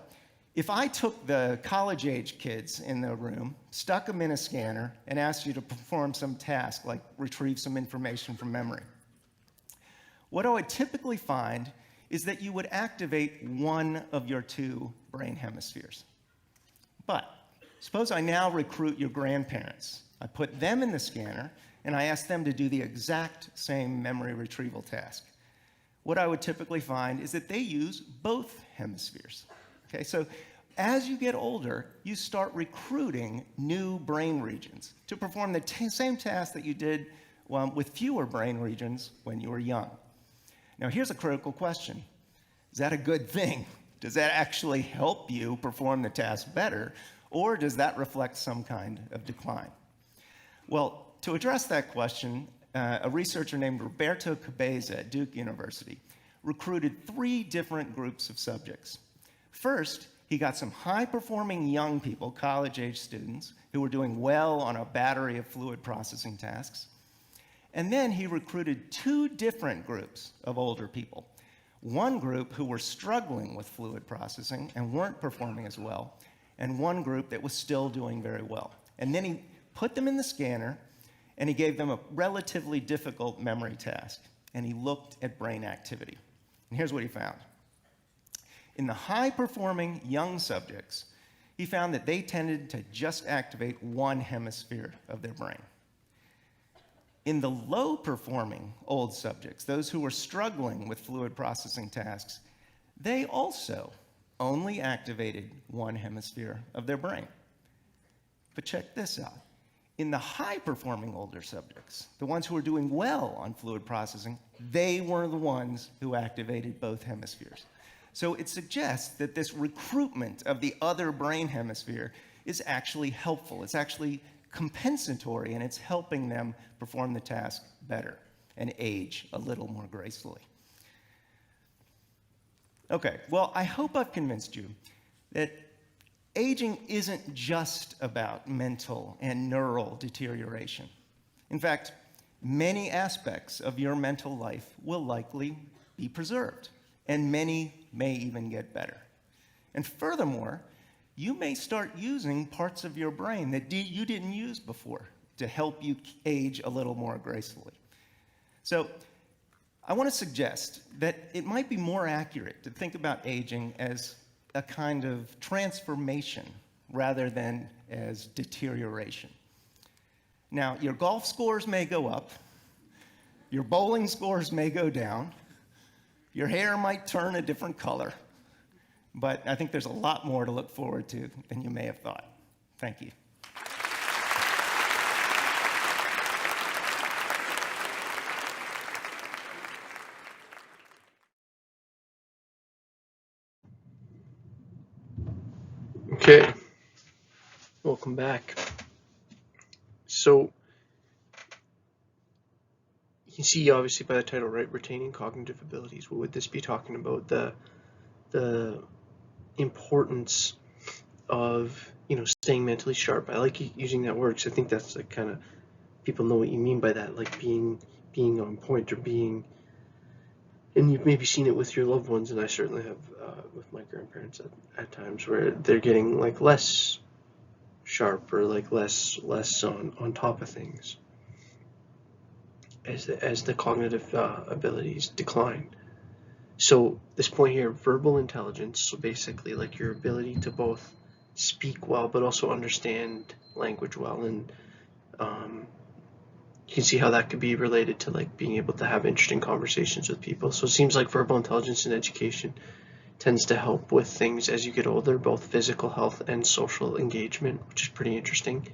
If I took the college-age kids in the room, stuck them in a scanner, and asked you to perform some task like retrieve some information from memory, what I would typically find is that you would activate one of your two brain hemispheres. But suppose I now recruit your grandparents. I put them in the scanner, and I ask them to do the exact same memory retrieval task. What I would typically find is that they use both hemispheres. Okay, so as you get older, you start recruiting new brain regions to perform the same task that you did with fewer brain regions when you were young. Now, here's a critical question. Is that a good thing? Does that actually help you perform the task better, or does that reflect some kind of decline? Well, to address that question, a researcher named Roberto Cabeza at Duke University recruited 3 different groups of subjects. First, he got some high-performing young people, college-age students, who were doing well on a battery of fluid processing tasks. And then he recruited 2 different groups of older people. One group who were struggling with fluid processing and weren't performing as well, and one group that was still doing very well. And then he put them in the scanner, and he gave them a relatively difficult memory task, and he looked at brain activity. And here's what he found. In the high-performing young subjects, he found that they tended to just activate one hemisphere of their brain. In the low-performing old subjects, those who were struggling with fluid processing tasks, they also only activated one hemisphere of their brain. But check this out. In the high-performing older subjects, the ones who were doing well on fluid processing, they were the ones who activated both hemispheres. So it suggests that this recruitment of the other brain hemisphere is actually helpful. It's actually compensatory, and it's helping them perform the task better and age a little more gracefully. Okay, well, I hope I've convinced you that aging isn't just about mental and neural deterioration. In fact, many aspects of your mental life will likely be preserved, and many may even get better. And furthermore, you may start using parts of your brain that you didn't use before to help you age a little more gracefully. So I want to suggest that it might be more accurate to think about aging as a kind of transformation rather than as deterioration. Now, your golf scores may go up, your bowling scores may go down, your hair might turn a different color, but I think there's a lot more to look forward to than you may have thought. Thank you. Okay, welcome back. So, you can see obviously by the title, right, retaining cognitive abilities. What would this be talking about? The importance of, staying mentally sharp. I like using that word because I think that's like kind of, people know what you mean by that, like being on point, or being, and you've maybe seen it with your loved ones, and I certainly have with my grandparents at times, where they're getting like less sharp, or like less on top of things as the cognitive abilities decline. So this point here, verbal intelligence, so basically like your ability to both speak well but also understand language well, and you can see how that could be related to like being able to have interesting conversations with people. So it seems like verbal intelligence in education tends to help with things as you get older, both physical health and social engagement, which is pretty interesting,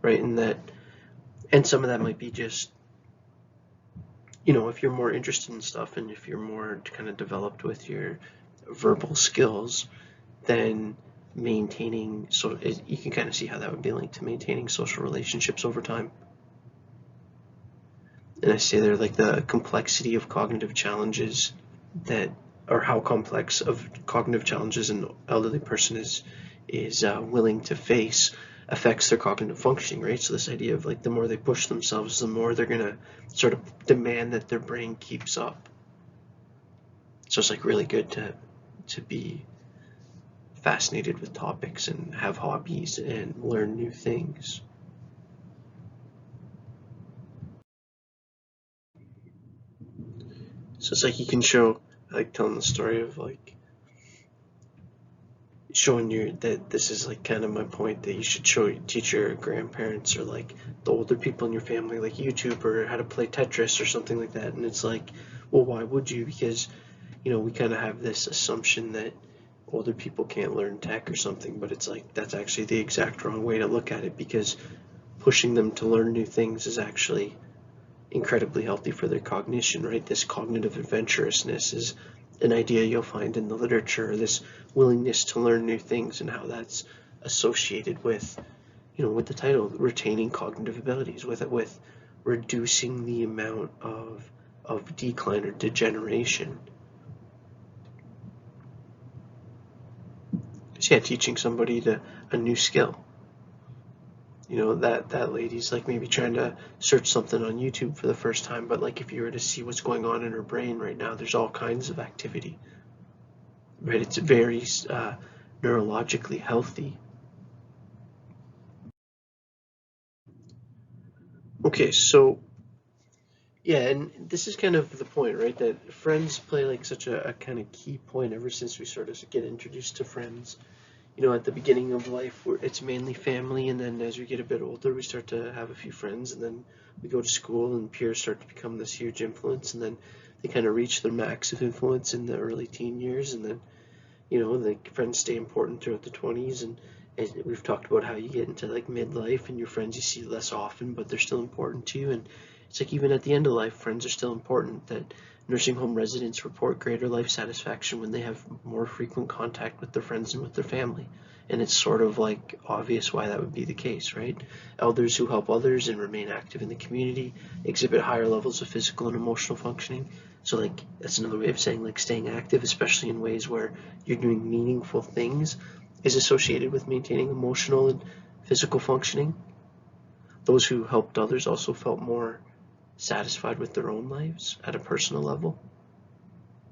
right? And some of that might be just, if you're more interested in stuff, and if you're more kind of developed with your verbal skills, then maintaining, so you can kind of see how that would be linked to maintaining social relationships over time. And I say there, like the complexity of cognitive challenges or how complex of cognitive challenges an elderly person is willing to face affects their cognitive functioning, right? So this idea of like the more they push themselves, the more they're gonna sort of demand that their brain keeps up. So it's like really good to be fascinated with topics and have hobbies and learn new things. So it's like you can show, like telling the story of like showing you that this is like kind of my point, that you should teach your grandparents or like the older people in your family like YouTube or how to play Tetris or something like that. And it's like, well, why would you? Because we kind of have this assumption that older people can't learn tech or something, but it's like that's actually the exact wrong way to look at it, because pushing them to learn new things is actually incredibly healthy for their cognition, right? This cognitive adventurousness is an idea you'll find in the literature, this willingness to learn new things, and how that's associated with, with the title, retaining cognitive abilities, with reducing the amount of decline or degeneration. So yeah, teaching somebody a new skill. That lady's like maybe trying to search something on YouTube for the first time, but like if you were to see what's going on in her brain right now, there's all kinds of activity, right? It's very neurologically healthy. Okay, so yeah, and this is kind of the point, right? That friends play like such a kind of key point ever since we sort of get introduced to friends. At the beginning of life, it's mainly family, and then as we get a bit older, we start to have a few friends, and then we go to school, and peers start to become this huge influence, and then they kind of reach their max of influence in the early teen years, and then, the friends stay important throughout the 20s, and we've talked about how you get into like midlife, and your friends you see less often, but they're still important to you, and it's like even at the end of life, friends are still important. That nursing home residents report greater life satisfaction when they have more frequent contact with their friends and with their family. And it's sort of like obvious why that would be the case, right? Elders who help others and remain active in the community exhibit higher levels of physical and emotional functioning. So like that's another way of saying like staying active, especially in ways where you're doing meaningful things, is associated with maintaining emotional and physical functioning. Those who helped others also felt more satisfied with their own lives at a personal level.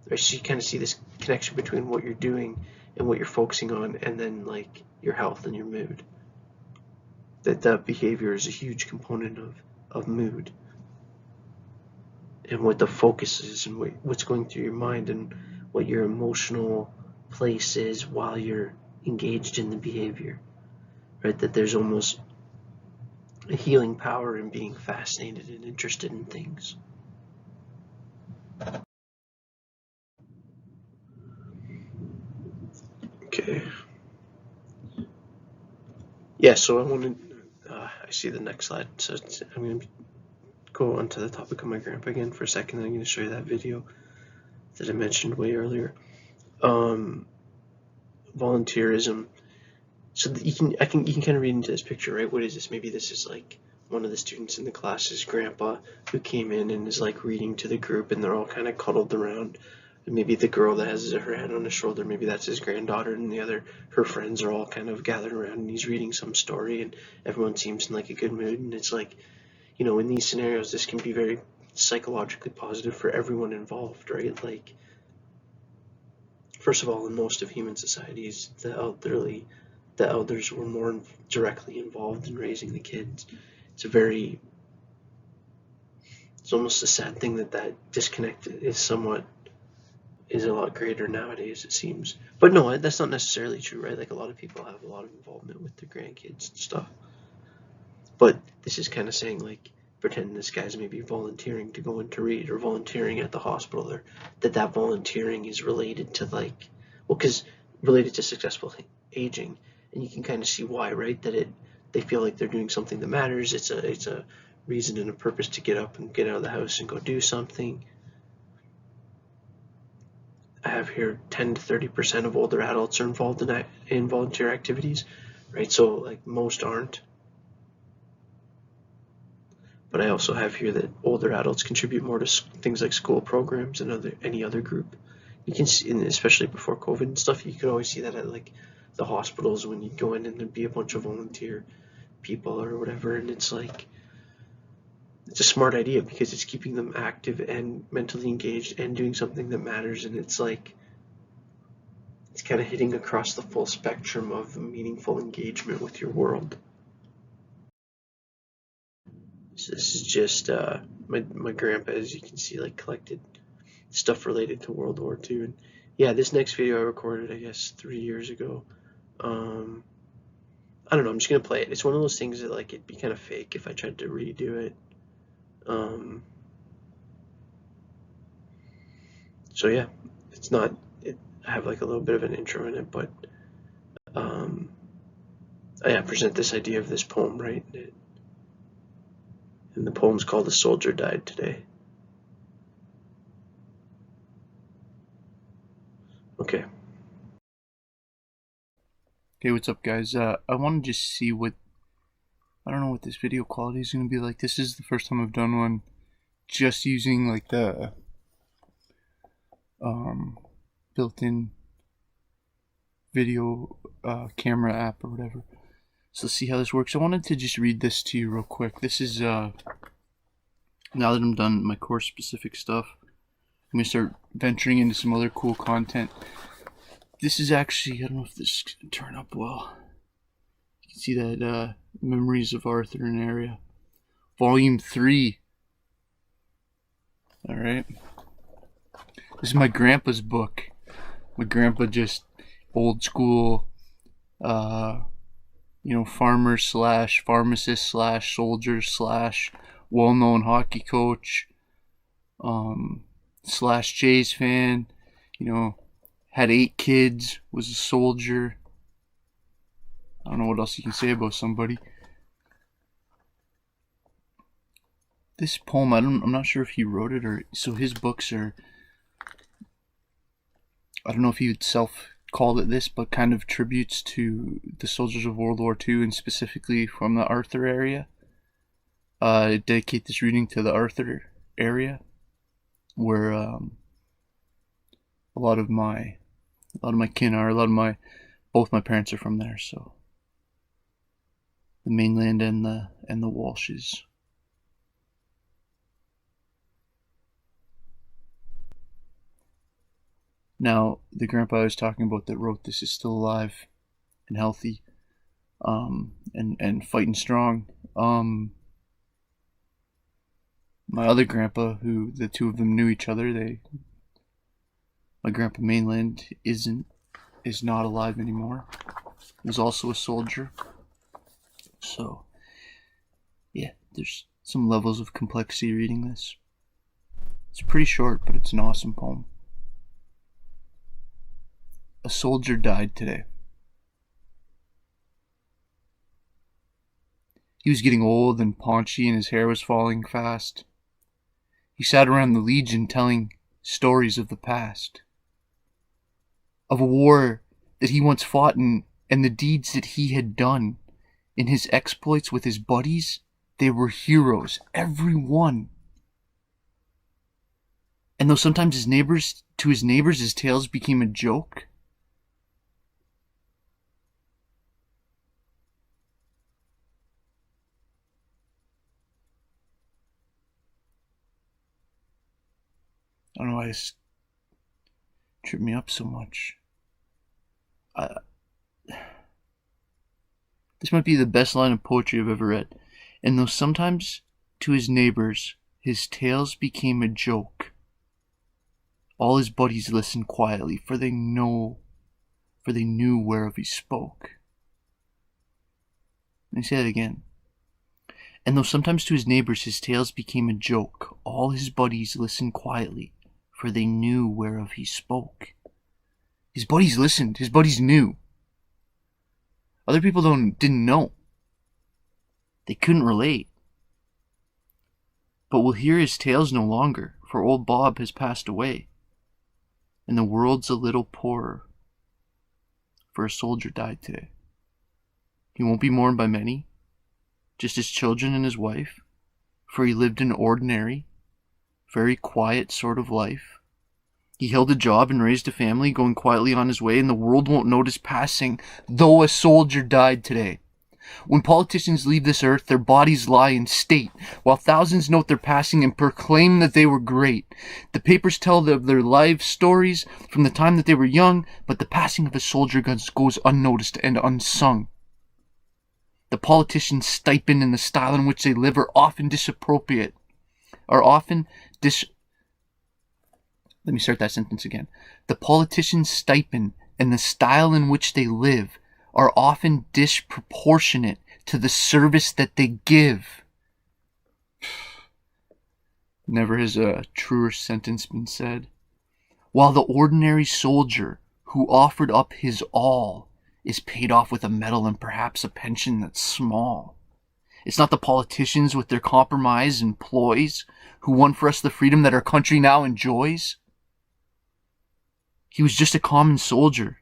Right? So you kind of see this connection between what you're doing and what you're focusing on, and then like your health and your mood. That behavior is a huge component of mood, and what the focus is, and what's going through your mind, and what your emotional place is while you're engaged in the behavior. Right? That there's almost a healing power in being fascinated and interested in things. Okay. Yeah, so I wanted, I see the next slide. So I'm going to go on to the topic of my grandpa again for a second. I'm going to show you that video that I mentioned way earlier. Volunteerism. So you can kind of read into this picture, right? What is this? Maybe this is like one of the students in the class's grandpa who came in and is like reading to the group, and they're all kind of cuddled around. And maybe the girl that has her hand on his shoulder, maybe that's his granddaughter, and her friends are all kind of gathered around, and he's reading some story, and everyone seems in like a good mood. And it's like, in these scenarios, this can be very psychologically positive for everyone involved, right? Like, first of all, in most of human societies, the elders were more directly involved in raising the kids. It's almost a sad thing that disconnect is a lot greater nowadays, it seems. But no, that's not necessarily true, right? Like a lot of people have a lot of involvement with their grandkids and stuff. But this is kind of saying like, pretend this guy's maybe volunteering to go in to read, or volunteering at the hospital, or that volunteering is related to like, well, because related to successful aging, and you can kind of see why, right? They feel like they're doing something that matters. It's a reason and a purpose to get up and get out of the house and go do something. I have here 10 to 30% of older adults are involved in volunteer activities, right? So like most aren't. But I also have here that older adults contribute more to things like school programs and any other group. You can see, and especially before COVID and stuff, you could always see that at like the hospitals when you go in and there'd be a bunch of volunteer people or whatever, and it's like, it's a smart idea because it's keeping them active and mentally engaged and doing something that matters, and it's it's kind of hitting across the full spectrum of meaningful engagement with your world. So this is just my grandpa, as you can see, like collected stuff related to World War II. And yeah, this next video I recorded, I guess, 3 years ago. I don't know, I'm just gonna play it. It's one of those things that, like, it'd be kind of fake if I tried to redo it. So yeah, it's not, I have like a little bit of an intro in it, but I present this idea of this poem, right? And the poem's called "A Soldier Died Today." Okay. Okay, what's up, guys? I want to just see what, I don't know what this video quality is going to be like. This is the first time I've done one just using like the built-in video camera app or whatever. So let's see how this works. I wanted to just read this to you real quick. This is, now that I'm done my course-specific stuff, I'm going to start venturing into some other cool content. This is actually, I don't know if this is going to turn up well. You can see that Memories of Arthur and Area. Volume 3. Alright. This is my grandpa's book. My grandpa just old school, farmer slash pharmacist slash soldier slash well-known hockey coach, slash Jays fan, had 8 kids, was a soldier. I don't know what else you can say about somebody. This poem, I'm not sure if he wrote it or, so his books are, I don't know if he would called it this, but kind of tributes to the soldiers of World War II and specifically from the Arthur area. I dedicate this reading to the Arthur area, where a lot of my kin are. Both my parents are from there, so the mainland and the Walshes. Now, the grandpa I was talking about that wrote this is still alive and healthy, and fighting strong. My other grandpa, who the two of them knew each other, my grandpa mainland is not alive anymore. He was also a soldier. So, yeah, there's some levels of complexity reading this. It's pretty short, but it's an awesome poem. A soldier died today. He was getting old and paunchy and his hair was falling fast. He sat around the Legion telling stories of the past, of a war that he once fought in, and the deeds that he had done. In his exploits with his buddies, they were heroes, every one. And though sometimes his neighbors his tales became a joke, I don't know why this tripped me up so much. This might be the best line of poetry I've ever read. And though sometimes to his neighbors his tales became a joke, all his buddies listened quietly, for they knew whereof he spoke. Let me say that again. And though sometimes to his neighbors his tales became a joke, all his buddies listened quietly, for they knew whereof he spoke. His buddies listened. His buddies knew. Other people didn't know. They couldn't relate. But we'll hear his tales no longer, for old Bob has passed away, and the world's a little poorer, for a soldier died today. He won't be mourned by many, just his children and his wife, for he lived an ordinary, very quiet sort of life. He held a job and raised a family, going quietly on his way, and the world won't notice passing, though a soldier died today. When politicians leave this earth, their bodies lie in state, while thousands note their passing and proclaim that they were great. The papers tell of their life stories from the time that they were young, but the passing of a soldier goes unnoticed and unsung. The politicians' stipend and the style in which they live are often disappropriate, Let me start that sentence again. The politicians' stipend and the style in which they live are often disproportionate to the service that they give. Never has a truer sentence been said. While the ordinary soldier who offered up his all is paid off with a medal and perhaps a pension that's small. It's not the politicians with their compromise and ploys who won for us the freedom that our country now enjoys. He was just a common soldier,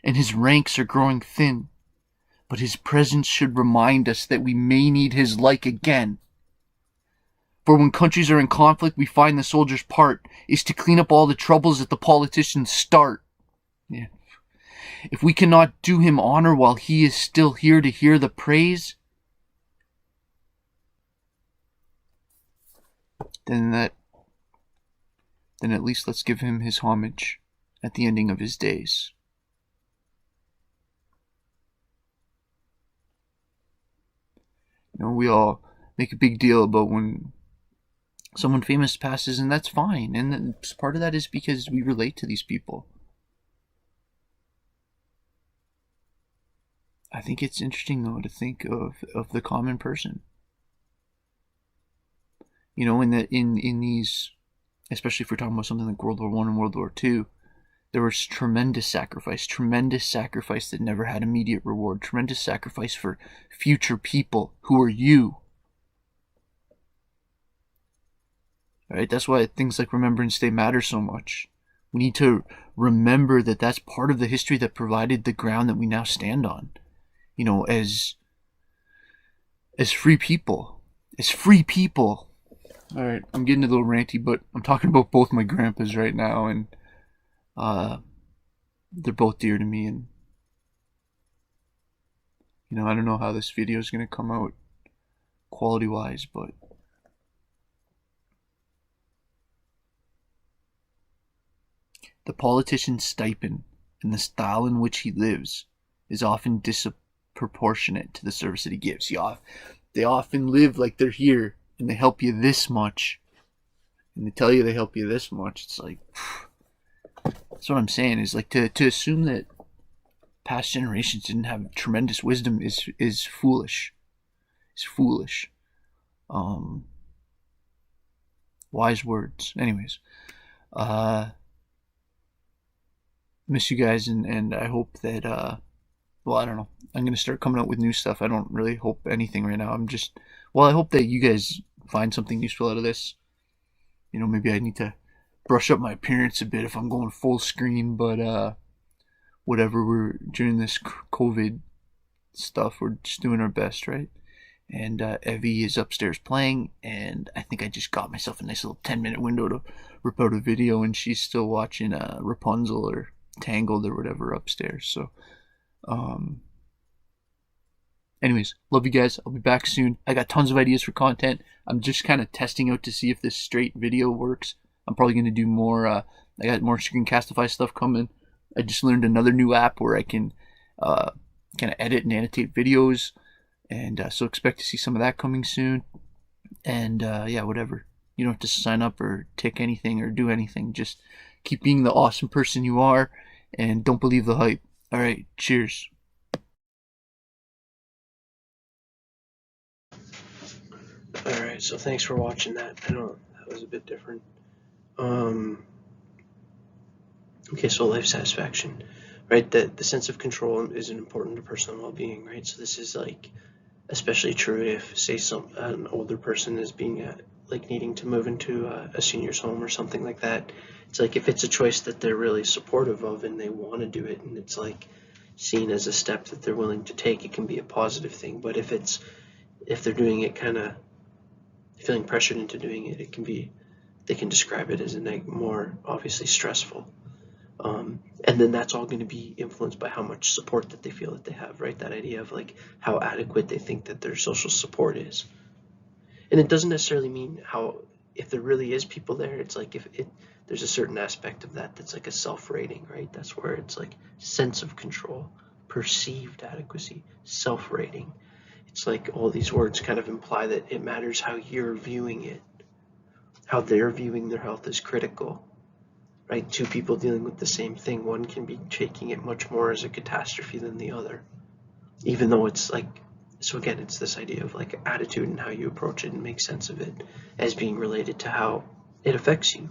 and his ranks are growing thin, but his presence should remind us that we may need his like again. For when countries are in conflict, we find the soldier's part is to clean up all the troubles that the politicians start. Yeah. If we cannot do him honor while he is still here to hear the praise, then at least let's give him his homage at the ending of his days. You know, we all make a big deal about when someone famous passes, and that's fine. And part of that is because we relate to these people. I think it's interesting, though, to think of the common person. You know, in these, especially if we're talking about something like World War I and World War II, there was tremendous sacrifice that never had immediate reward, tremendous sacrifice for future people who are you. Right? That's why things like Remembrance Day matter so much. We need to remember that that's part of the history that provided the ground that we now stand on. You know, as free people. As free people. Alright, I'm getting a little ranty, but I'm talking about both my grandpas right now, and they're both dear to me, and you know, I don't know how this video is going to come out quality-wise, but the politician's stipend and the style in which he lives is often disproportionate to the service that he gives. They often live like they're here, and they help you this much, and they tell you they help you this much. It's like, that's what I'm saying, is like to assume that past generations didn't have tremendous wisdom is foolish. It's foolish. Wise words. Anyways, miss you guys, and I hope that well, I don't know. I'm gonna start coming out with new stuff. I don't really hope anything right now. I hope that you guys find something useful out of this. You know, maybe I need to brush up my appearance a bit if I'm going full screen, but whatever, we're during this COVID stuff, we're just doing our best, right? And Evie is upstairs playing, and I think I just got myself a nice little 10-minute window to rip out a video, and she's still watching Rapunzel or Tangled or whatever upstairs. So anyways, love you guys. I'll be back soon. I got tons of ideas for content. I'm just kind of testing out to see if this straight video works. I'm probably going to do more. I got more Screencastify stuff coming. I just learned another new app where I can kind of edit and annotate videos, and so expect to see some of that coming soon. And yeah, whatever. You don't have to sign up or tick anything or do anything. Just keep being the awesome person you are, and don't believe the hype. All right, cheers. Alright, so thanks for watching that. I know that was a bit different. Okay, so life satisfaction, right? The sense of control is important to personal well-being, right? So this is like especially true if, say, an older person is being like needing to move into a senior's home or something like that. It's like if it's a choice that they're really supportive of and they want to do it, and it's like seen as a step that they're willing to take, it can be a positive thing. But if they're doing it kind of feeling pressured into doing it, they can describe it as more obviously stressful. And then that's all going to be influenced by how much support that they feel that they have, right? That idea of like how adequate they think that their social support is. And it doesn't necessarily mean how, if there really is people there, it's like if it, there's a certain aspect of that that's like a self-rating, right? That's where it's like sense of control, perceived adequacy, self-rating. It's like all these words kind of imply that it matters how you're viewing it, how they're viewing their health is critical, right? Two people dealing with the same thing, one can be taking it much more as a catastrophe than the other, even though it's like, so again, it's this idea of like attitude and how you approach it and make sense of it as being related to how it affects you.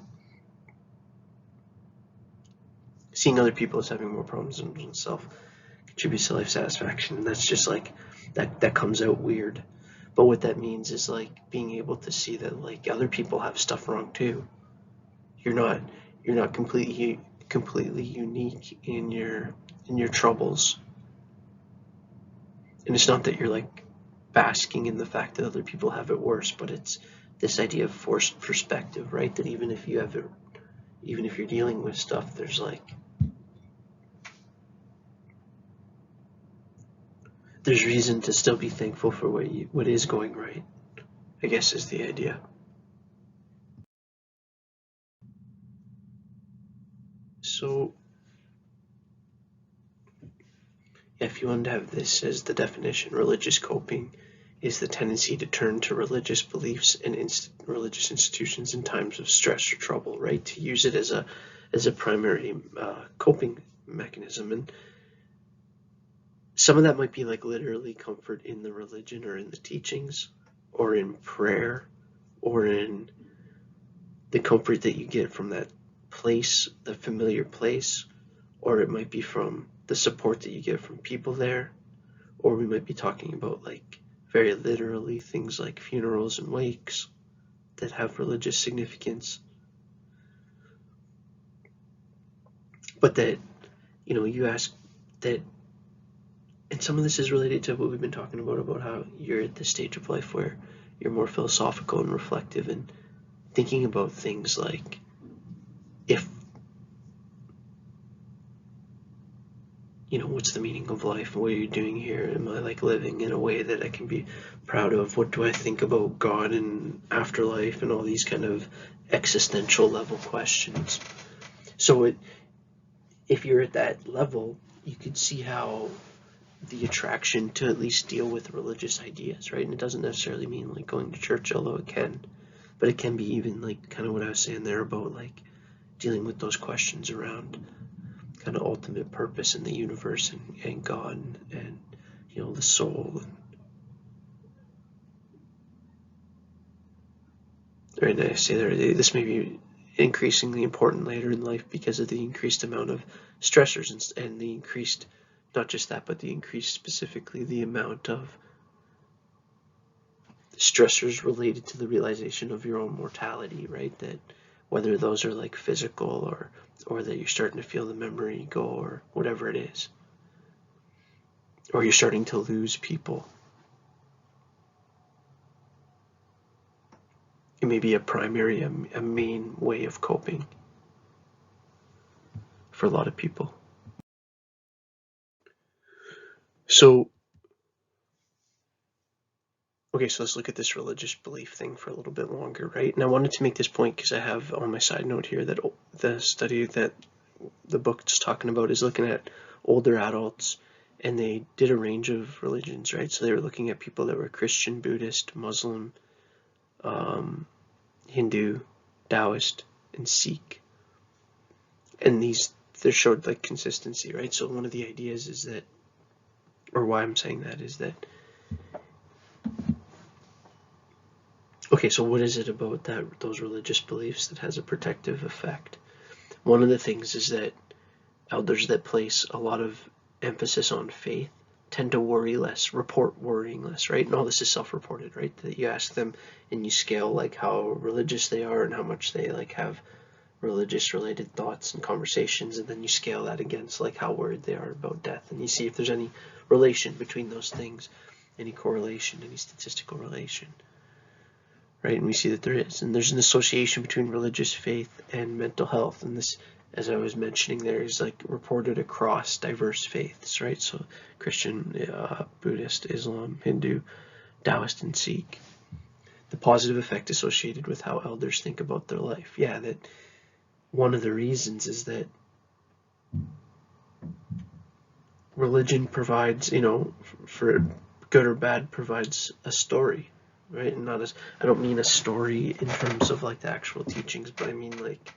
Seeing other people as having more problems than oneself contributes to life satisfaction, and that's just like that comes out weird. But what that means is like being able to see that like other people have stuff wrong too. You're not completely unique in your troubles. And it's not that you're like basking in the fact that other people have it worse, but it's this idea of forced perspective, right? That even if you have it, even if you're dealing with stuff, there's reason to still be thankful for what is going right, I guess is the idea. So if you want to have this as the definition, religious coping is the tendency to turn to religious beliefs and religious institutions in times of stress or trouble, right? To use it as a primary coping mechanism. And some of that might be like literally comfort in the religion or in the teachings or in prayer or in the comfort that you get from that place, the familiar place, or it might be from the support that you get from people there, or we might be talking about like very literally things like funerals and wakes that have religious significance. But that, you ask that, and some of this is related to what we've been talking about how you're at this stage of life where you're more philosophical and reflective and thinking about things like, if, what's the meaning of life? What are you doing here? Am I like living in a way that I can be proud of? What do I think about God and afterlife and all these kind of existential level questions? So if you're at that level, you could see how the attraction to at least deal with religious ideas, right? And it doesn't necessarily mean like going to church, although it can, but it can be even like kind of what I was saying there about like dealing with those questions around kind of ultimate purpose in the universe and God and the soul. Right, I say there, this may be increasingly important later in life because of the increased amount of stressors and the increased, not just that, but the increased specifically the amount of stressors related to the realization of your own mortality, right? That whether those are like physical or that you're starting to feel the memory go or whatever it is, or you're starting to lose people. It may be a main way of coping for a lot of people. So, okay, so let's look at this religious belief thing for a little bit longer, right? And I wanted to make this point because I have on my side note here that the study that the book is talking about is looking at older adults, and they did a range of religions, right? So they were looking at people that were Christian, Buddhist, Muslim, Hindu, Taoist, and Sikh. And they showed like consistency, right? So one of the ideas is that, or why I'm saying that is that, okay, so what is it about those religious beliefs that has a protective effect? One of the things is that elders that place a lot of emphasis on faith tend to worry less, report worrying less, right? And all this is self-reported, right? That you ask them and you scale like how religious they are and how much they like have religious related thoughts and conversations, and then you scale that against like how worried they are about death, and you see if there's any relation between those things, any correlation, any statistical relation, right? And we see that there is, and there's an association between religious faith and mental health, and this as I was mentioning there, is like reported across diverse faiths, right? So Christian, Buddhist, Islam, Hindu, Taoist, and Sikh. The positive effect associated with how elders think about their life. Yeah, that one of the reasons is that religion provides, for good or bad, provides a story, right? And not as, I don't mean a story in terms of like the actual teachings, but I mean like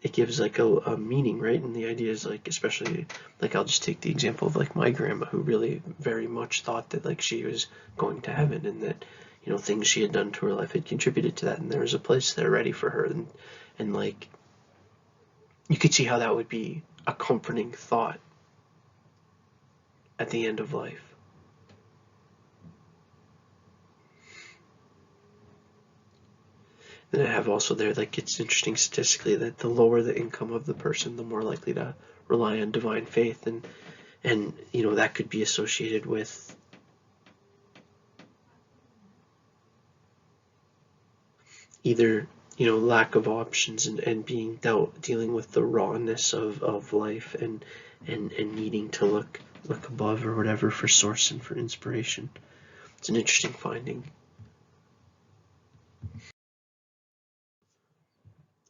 it gives like a meaning, right? And the idea is like, especially like, I'll just take the example of like my grandma, who really very much thought that like she was going to heaven, and that things she had done to her life had contributed to that, and there was a place there ready for her, and like you could see how that would be a comforting thought at the end of life. Then I have also there, like, it's interesting statistically that the lower the income of the person, the more likely to rely on divine faith, and that could be associated with either lack of options, and being dealing with the rawness of life, and needing to look above or whatever for source and for inspiration. It's an interesting finding.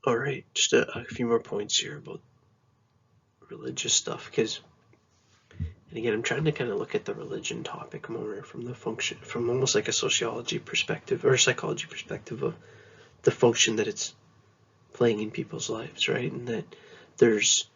All right, just a few more points here about religious stuff, because, and again, I'm trying to kind of look at the religion topic more from almost like a sociology perspective or a psychology perspective of the function that it's playing in people's lives, right? And that there's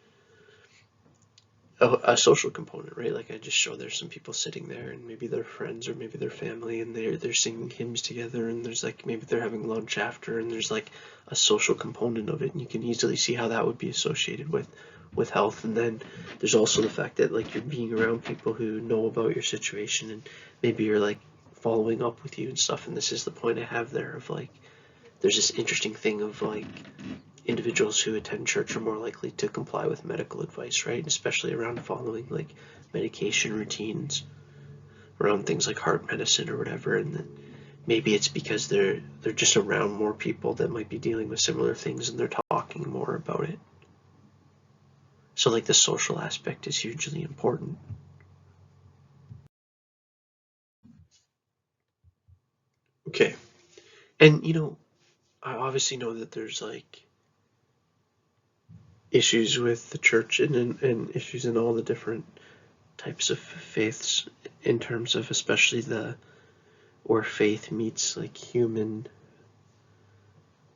a social component, right? Like I just showed, there's some people sitting there, and maybe they're friends or maybe they're family, and they're singing hymns together, and there's like maybe they're having lunch after, and there's like a social component of it, and you can easily see how that would be associated with health. And then there's also the fact that like you're being around people who know about your situation, and maybe you're like following up with you and stuff. And this is the point I have there of like, there's this interesting thing of like, individuals who attend church are more likely to comply with medical advice, right? Especially around following like medication routines, around things like heart medicine or whatever. And then maybe it's because they're just around more people that might be dealing with similar things, and they're talking more about it. So like the social aspect is hugely important. Okay. And I obviously know that there's like issues with the church, and issues in all the different types of faiths, in terms of especially where faith meets like human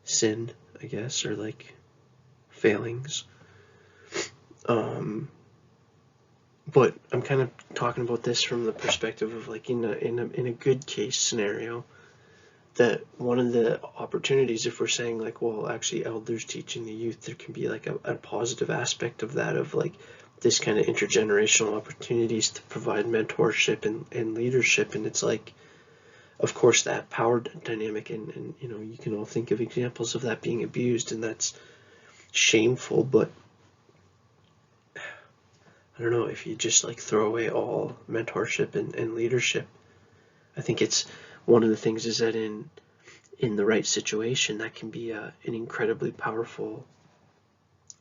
sin, I guess, or like failings. But I'm kind of talking about this from the perspective of like, in a good case scenario, that one of the opportunities, if we're saying like, well, actually elders teaching the youth, there can be like a positive aspect of that, of like this kind of intergenerational opportunities to provide mentorship and leadership. And it's like, of course, that power dynamic, and you can all think of examples of that being abused, and that's shameful. But I don't know, if you just like throw away all mentorship and leadership, I think it's one of the things is that in the right situation, that can be an incredibly powerful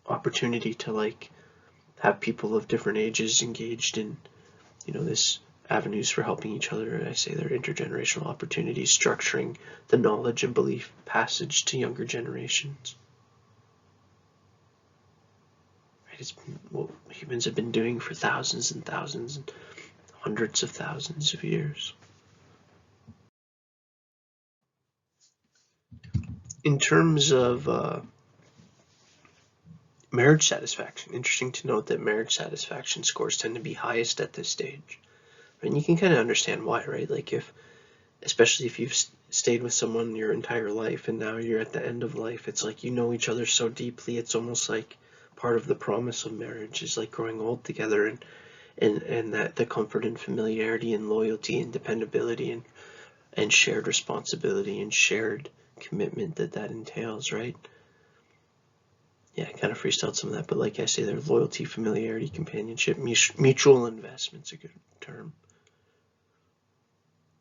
opportunity to like have people of different ages engaged in this avenues for helping each other. I say they're intergenerational opportunities, structuring the knowledge and belief passage to younger generations. Right? It's what humans have been doing for thousands and thousands and hundreds of thousands of years. In terms of marriage satisfaction, interesting to note that marriage satisfaction scores tend to be highest at this stage. And you can kind of understand why, right? Like especially if you've stayed with someone your entire life, and now you're at the end of life, it's like you know each other so deeply. It's almost like part of the promise of marriage is like growing old together, and that the comfort and familiarity and loyalty and dependability and shared responsibility and shared commitment that entails, right? Yeah, I kind of freestyled some of that, but like I say, there's loyalty, familiarity, companionship, mutual investment's a good term.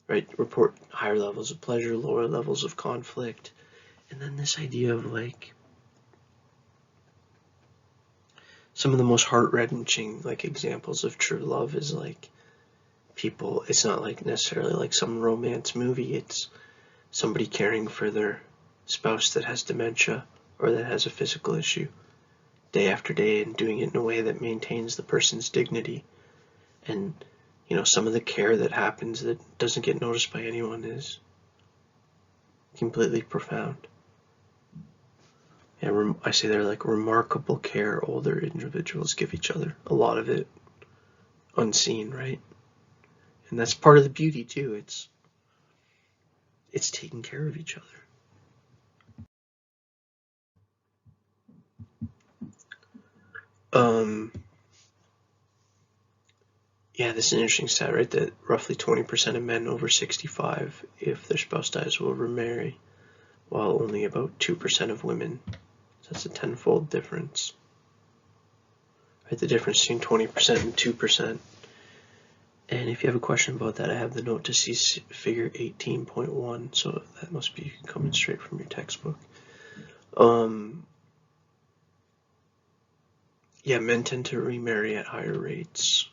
Right? Report higher levels of pleasure, lower levels of conflict. And then this idea of like some of the most heart-wrenching like examples of true love is like people, it's not like necessarily like some romance movie, it's somebody caring for their spouse that has dementia or that has a physical issue day after day and doing it in a way that maintains the person's dignity. And you know, some of the care that happens that doesn't get noticed by anyone is completely profound. And I say they're like remarkable care older individuals give each other, a lot of it unseen, right? And that's part of the beauty too. It's taking care of each other. Yeah, this is an interesting stat, right? That roughly 20% of men over 65, if their spouse dies, will remarry, while only about 2% of women. So that's a tenfold difference. Right, the difference between 20% and 2%. And if you have a question about that, I have the note to see figure 18.1, so that must be coming straight from your textbook. Yeah, men tend to remarry at higher rates.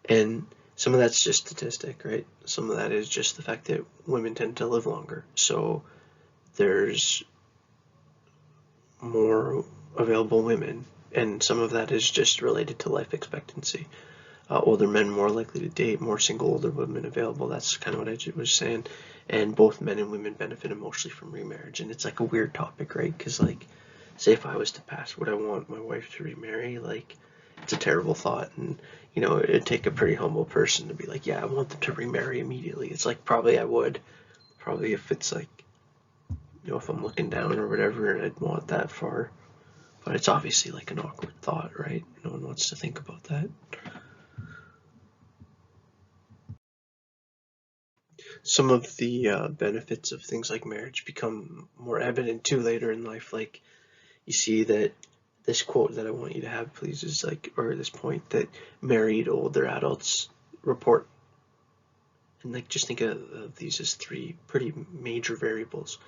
And some of that's just statistic, right? Some of that is just the fact that women tend to live longer. So there's more available women, and some of that is just related to life expectancy. Older men more likely to date, more single older women available. That's kind of what I was saying. And both men and women benefit emotionally from remarriage. And it's like a weird topic, right? Because like, say if I was to pass, would I want my wife to remarry? Like, it's a terrible thought. And, you know, it'd take a pretty humble person to be like, yeah, I want them to remarry immediately. It's like, probably I would. Probably if it's like, you know, if I'm looking down or whatever, and I'd want that far. But it's obviously like an awkward thought, right? No one wants to think about that. Some of the benefits of things like marriage become more evident too later in life. Like you see that this quote that I want you to have, please, is like, or this point that married older adults report, and like just think of these as three pretty major variables: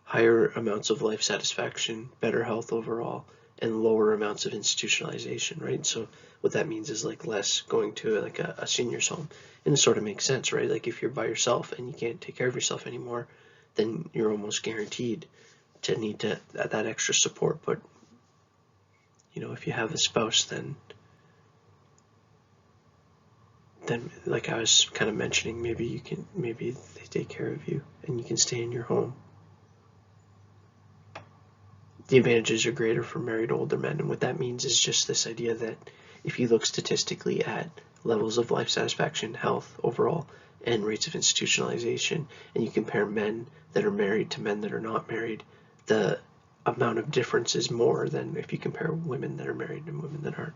higher amounts of life satisfaction, better health overall, and lower amounts of institutionalization, right? So what that means is like less going to like a senior's home. And it sort of makes sense, right? Like if you're by yourself and you can't take care of yourself anymore, then you're almost guaranteed to need that extra support. But you know, if you have a spouse, then like I was kind of mentioning, maybe they take care of you and you can stay in your home. The advantages are greater for married older men. And what that means is just this idea that if you look statistically at levels of life satisfaction, health overall, and rates of institutionalization, and you compare men that are married to men that are not married, the amount of difference is more than if you compare women that are married and women that aren't.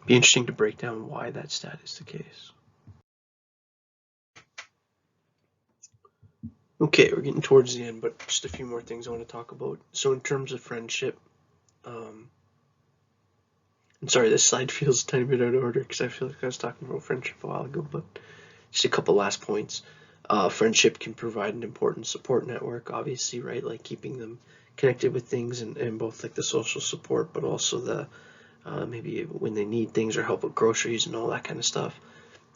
Be interesting to break down why that stat is the case. Okay, we're getting towards the end, but just a few more things I want to talk about. So in terms of friendship, I'm sorry, this slide feels a tiny bit out of order because I feel like I was talking about friendship a while ago, but just a couple last points. Friendship can provide an important support network, obviously, right? Like keeping them connected with things and both like the social support, but also the maybe when they need things or help with groceries and all that kind of stuff.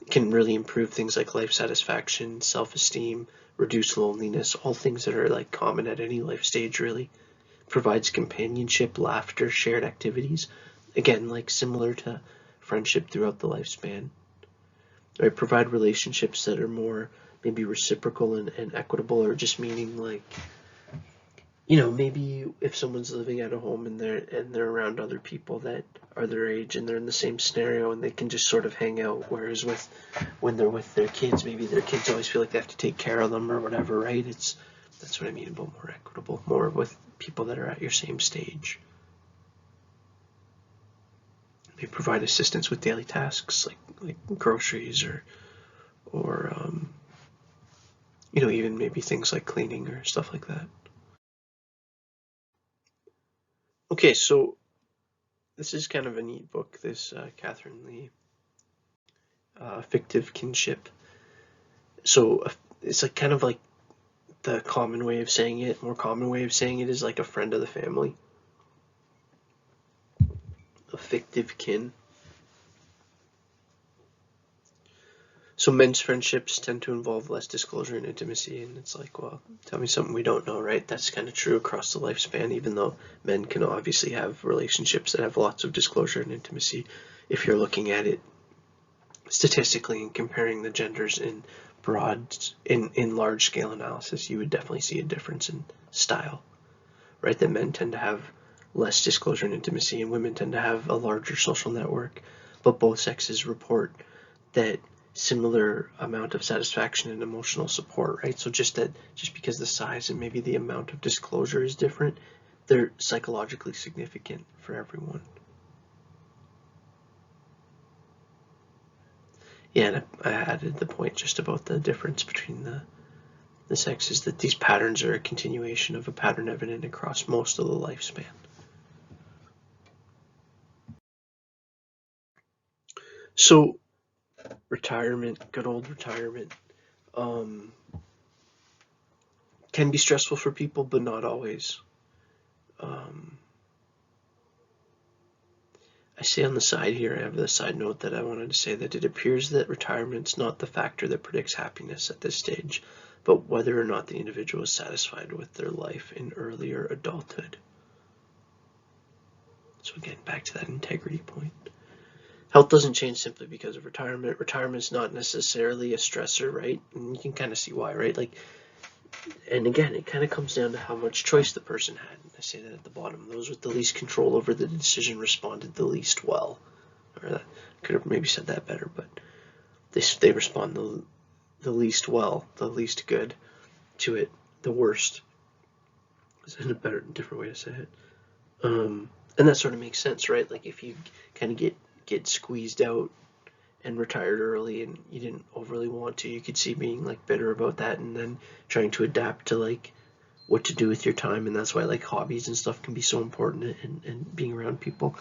It can really improve things like life satisfaction, self-esteem, reduce loneliness, all things that are like common at any life stage, really. Provides companionship, laughter, shared activities. Again, like similar to friendship throughout the lifespan. Right? Provide relationships that are more maybe reciprocal and equitable, or just meaning like, you know, maybe if someone's living at a home and they're around other people that are their age and they're in the same scenario and they can just sort of hang out, whereas when they're with their kids, maybe their kids always feel like they have to take care of them or whatever, right? That's what I mean about more equitable, more with people that are at your same stage. They provide assistance with daily tasks like groceries or you know, even maybe things like cleaning or stuff like that. Okay, so this is kind of a neat book, this Catherine Lee, Fictive Kinship. So it's like kind of like the common way of saying it, more common way of saying it is like a friend of the family, a fictive kin. So men's friendships tend to involve less disclosure and intimacy, and it's like, well, tell me something we don't know, right? That's kind of true across the lifespan, even though men can obviously have relationships that have lots of disclosure and intimacy. If you're looking at it statistically and comparing the genders in large scale analysis, you would definitely see a difference in style, right? That men tend to have less disclosure and intimacy, and women tend to have a larger social network, but both sexes report that similar amount of satisfaction and emotional support, right? So just because the size and maybe the amount of disclosure is different, they're psychologically significant for everyone. Yeah, and I added the point just about the difference between the sexes, that these patterns are a continuation of a pattern evident across most of the lifespan. So retirement, good old retirement, can be stressful for people, but not always. I say on the side here, I have the side note that I wanted to say that it appears that retirement's not the factor that predicts happiness at this stage, but whether or not the individual is satisfied with their life in earlier adulthood. So again, back to that integrity point. Health doesn't change simply because of retirement. Retirement's not necessarily a stressor, right? And you can kind of see why, right? Like, and again, it kind of comes down to how much choice the person had. I say that at the bottom. Those with the least control over the decision responded the least well. Or I could have maybe said that better, but they respond the least well, the least good to it, the worst. Is a different way to say it. And that sort of makes sense, right? Like if you kind of get squeezed out and retired early and you didn't overly want to, you could see being like bitter about that and then trying to adapt to like what to do with your time. And that's why like hobbies and stuff can be so important and being around people.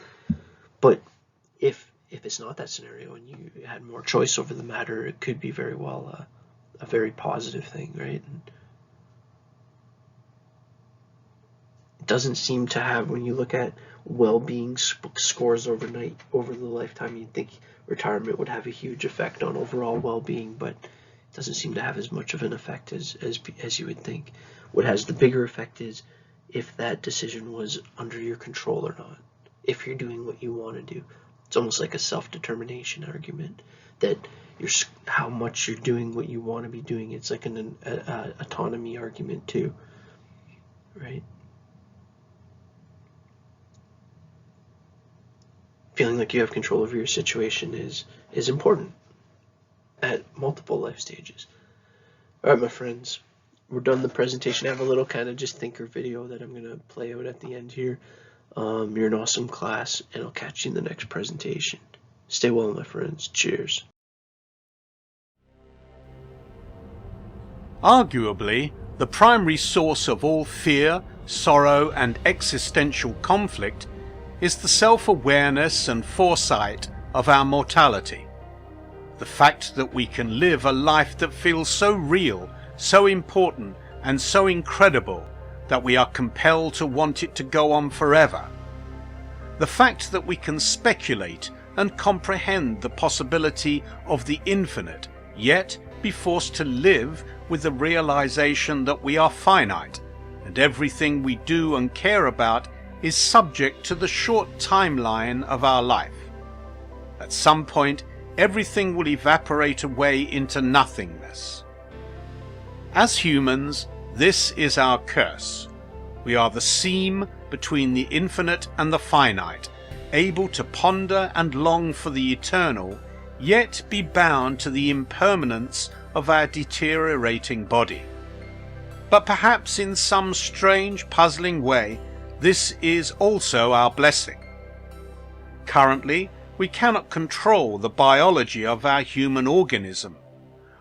But if it's not that scenario and you had more choice over the matter, it could be very well a very positive thing, right? And it doesn't seem to have, when you look at well-being scores over the lifetime, you'd think retirement would have a huge effect on overall well-being, but it doesn't seem to have as much of an effect as you would think. What has the bigger effect is if that decision was under your control or not, if you're doing what you want to do. It's almost like a self-determination argument, that how much you're doing what you want to be doing. It's like an autonomy argument too, right? Feeling like you have control over your situation is important at multiple life stages. All right, my friends, we're done the presentation. I have a little kind of just thinker video that I'm going to play out at the end here. You're an awesome class, and I'll catch you in the next presentation. Stay well, my friends. Cheers. Arguably, the primary source of all fear, sorrow, and existential conflict is the self-awareness and foresight of our mortality. The fact that we can live a life that feels so real, so important, and so incredible that we are compelled to want it to go on forever. The fact that we can speculate and comprehend the possibility of the infinite, yet be forced to live with the realization that we are finite, and everything we do and care about is subject to the short timeline of our life. At some point, everything will evaporate away into nothingness. As humans, this is our curse. We are the seam between the infinite and the finite, able to ponder and long for the eternal, yet be bound to the impermanence of our deteriorating body. But perhaps in some strange, puzzling way, this is also our blessing. Currently, we cannot control the biology of our human organism.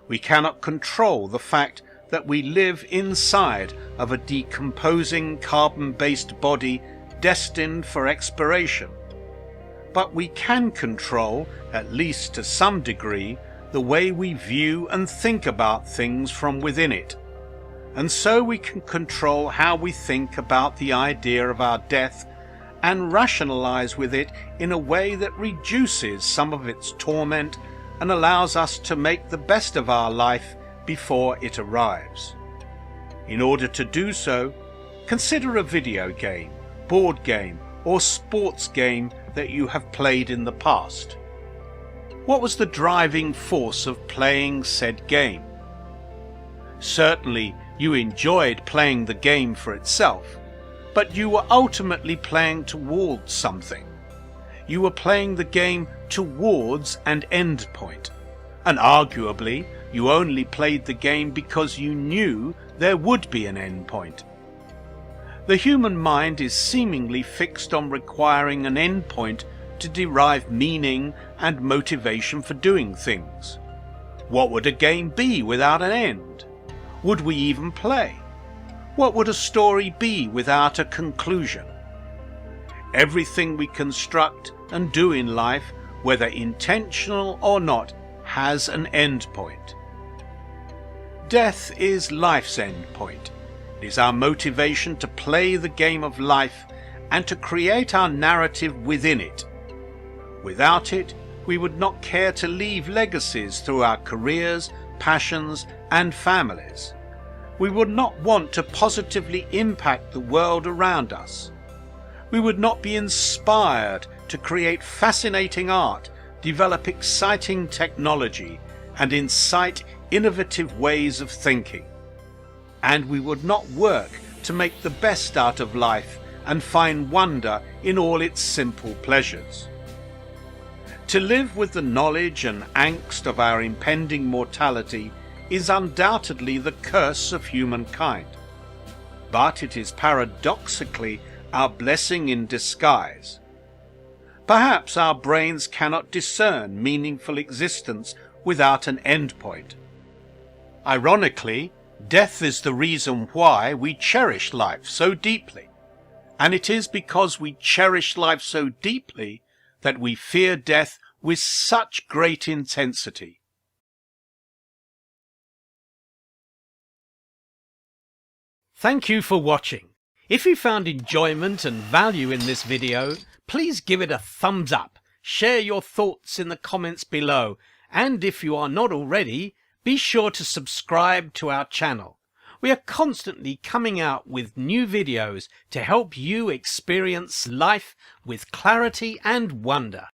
We cannot control the fact that we live inside of a decomposing carbon-based body destined for expiration. But we can control, at least to some degree, the way we view and think about things from within it, and so we can control how we think about the idea of our death and rationalize with it in a way that reduces some of its torment and allows us to make the best of our life before it arrives. In order to do so, consider a video game, board game, or sports game that you have played in the past. What was the driving force of playing said game? Certainly, you enjoyed playing the game for itself, but you were ultimately playing towards something. You were playing the game towards an end point, and arguably you only played the game because you knew there would be an end point. The human mind is seemingly fixed on requiring an end point to derive meaning and motivation for doing things. What would a game be without an end? Would we even play? What would a story be without a conclusion? Everything we construct and do in life, whether intentional or not, has an end point. Death is life's end point. It is our motivation to play the game of life and to create our narrative within it. Without it, we would not care to leave legacies through our careers, passions, and families. We would not want to positively impact the world around us. We would not be inspired to create fascinating art, develop exciting technology, and incite innovative ways of thinking. And we would not work to make the best out of life and find wonder in all its simple pleasures. To live with the knowledge and angst of our impending mortality is undoubtedly the curse of humankind, but it is paradoxically our blessing in disguise. Perhaps our brains cannot discern meaningful existence without an end point. Ironically, death is the reason why we cherish life so deeply, and it is because we cherish life so deeply that we fear death with such great intensity. Thank you for watching. If you found enjoyment and value in this video, please give it a thumbs up, share your thoughts in the comments below, and if you are not already, be sure to subscribe to our channel. We are constantly coming out with new videos to help you experience life with clarity and wonder.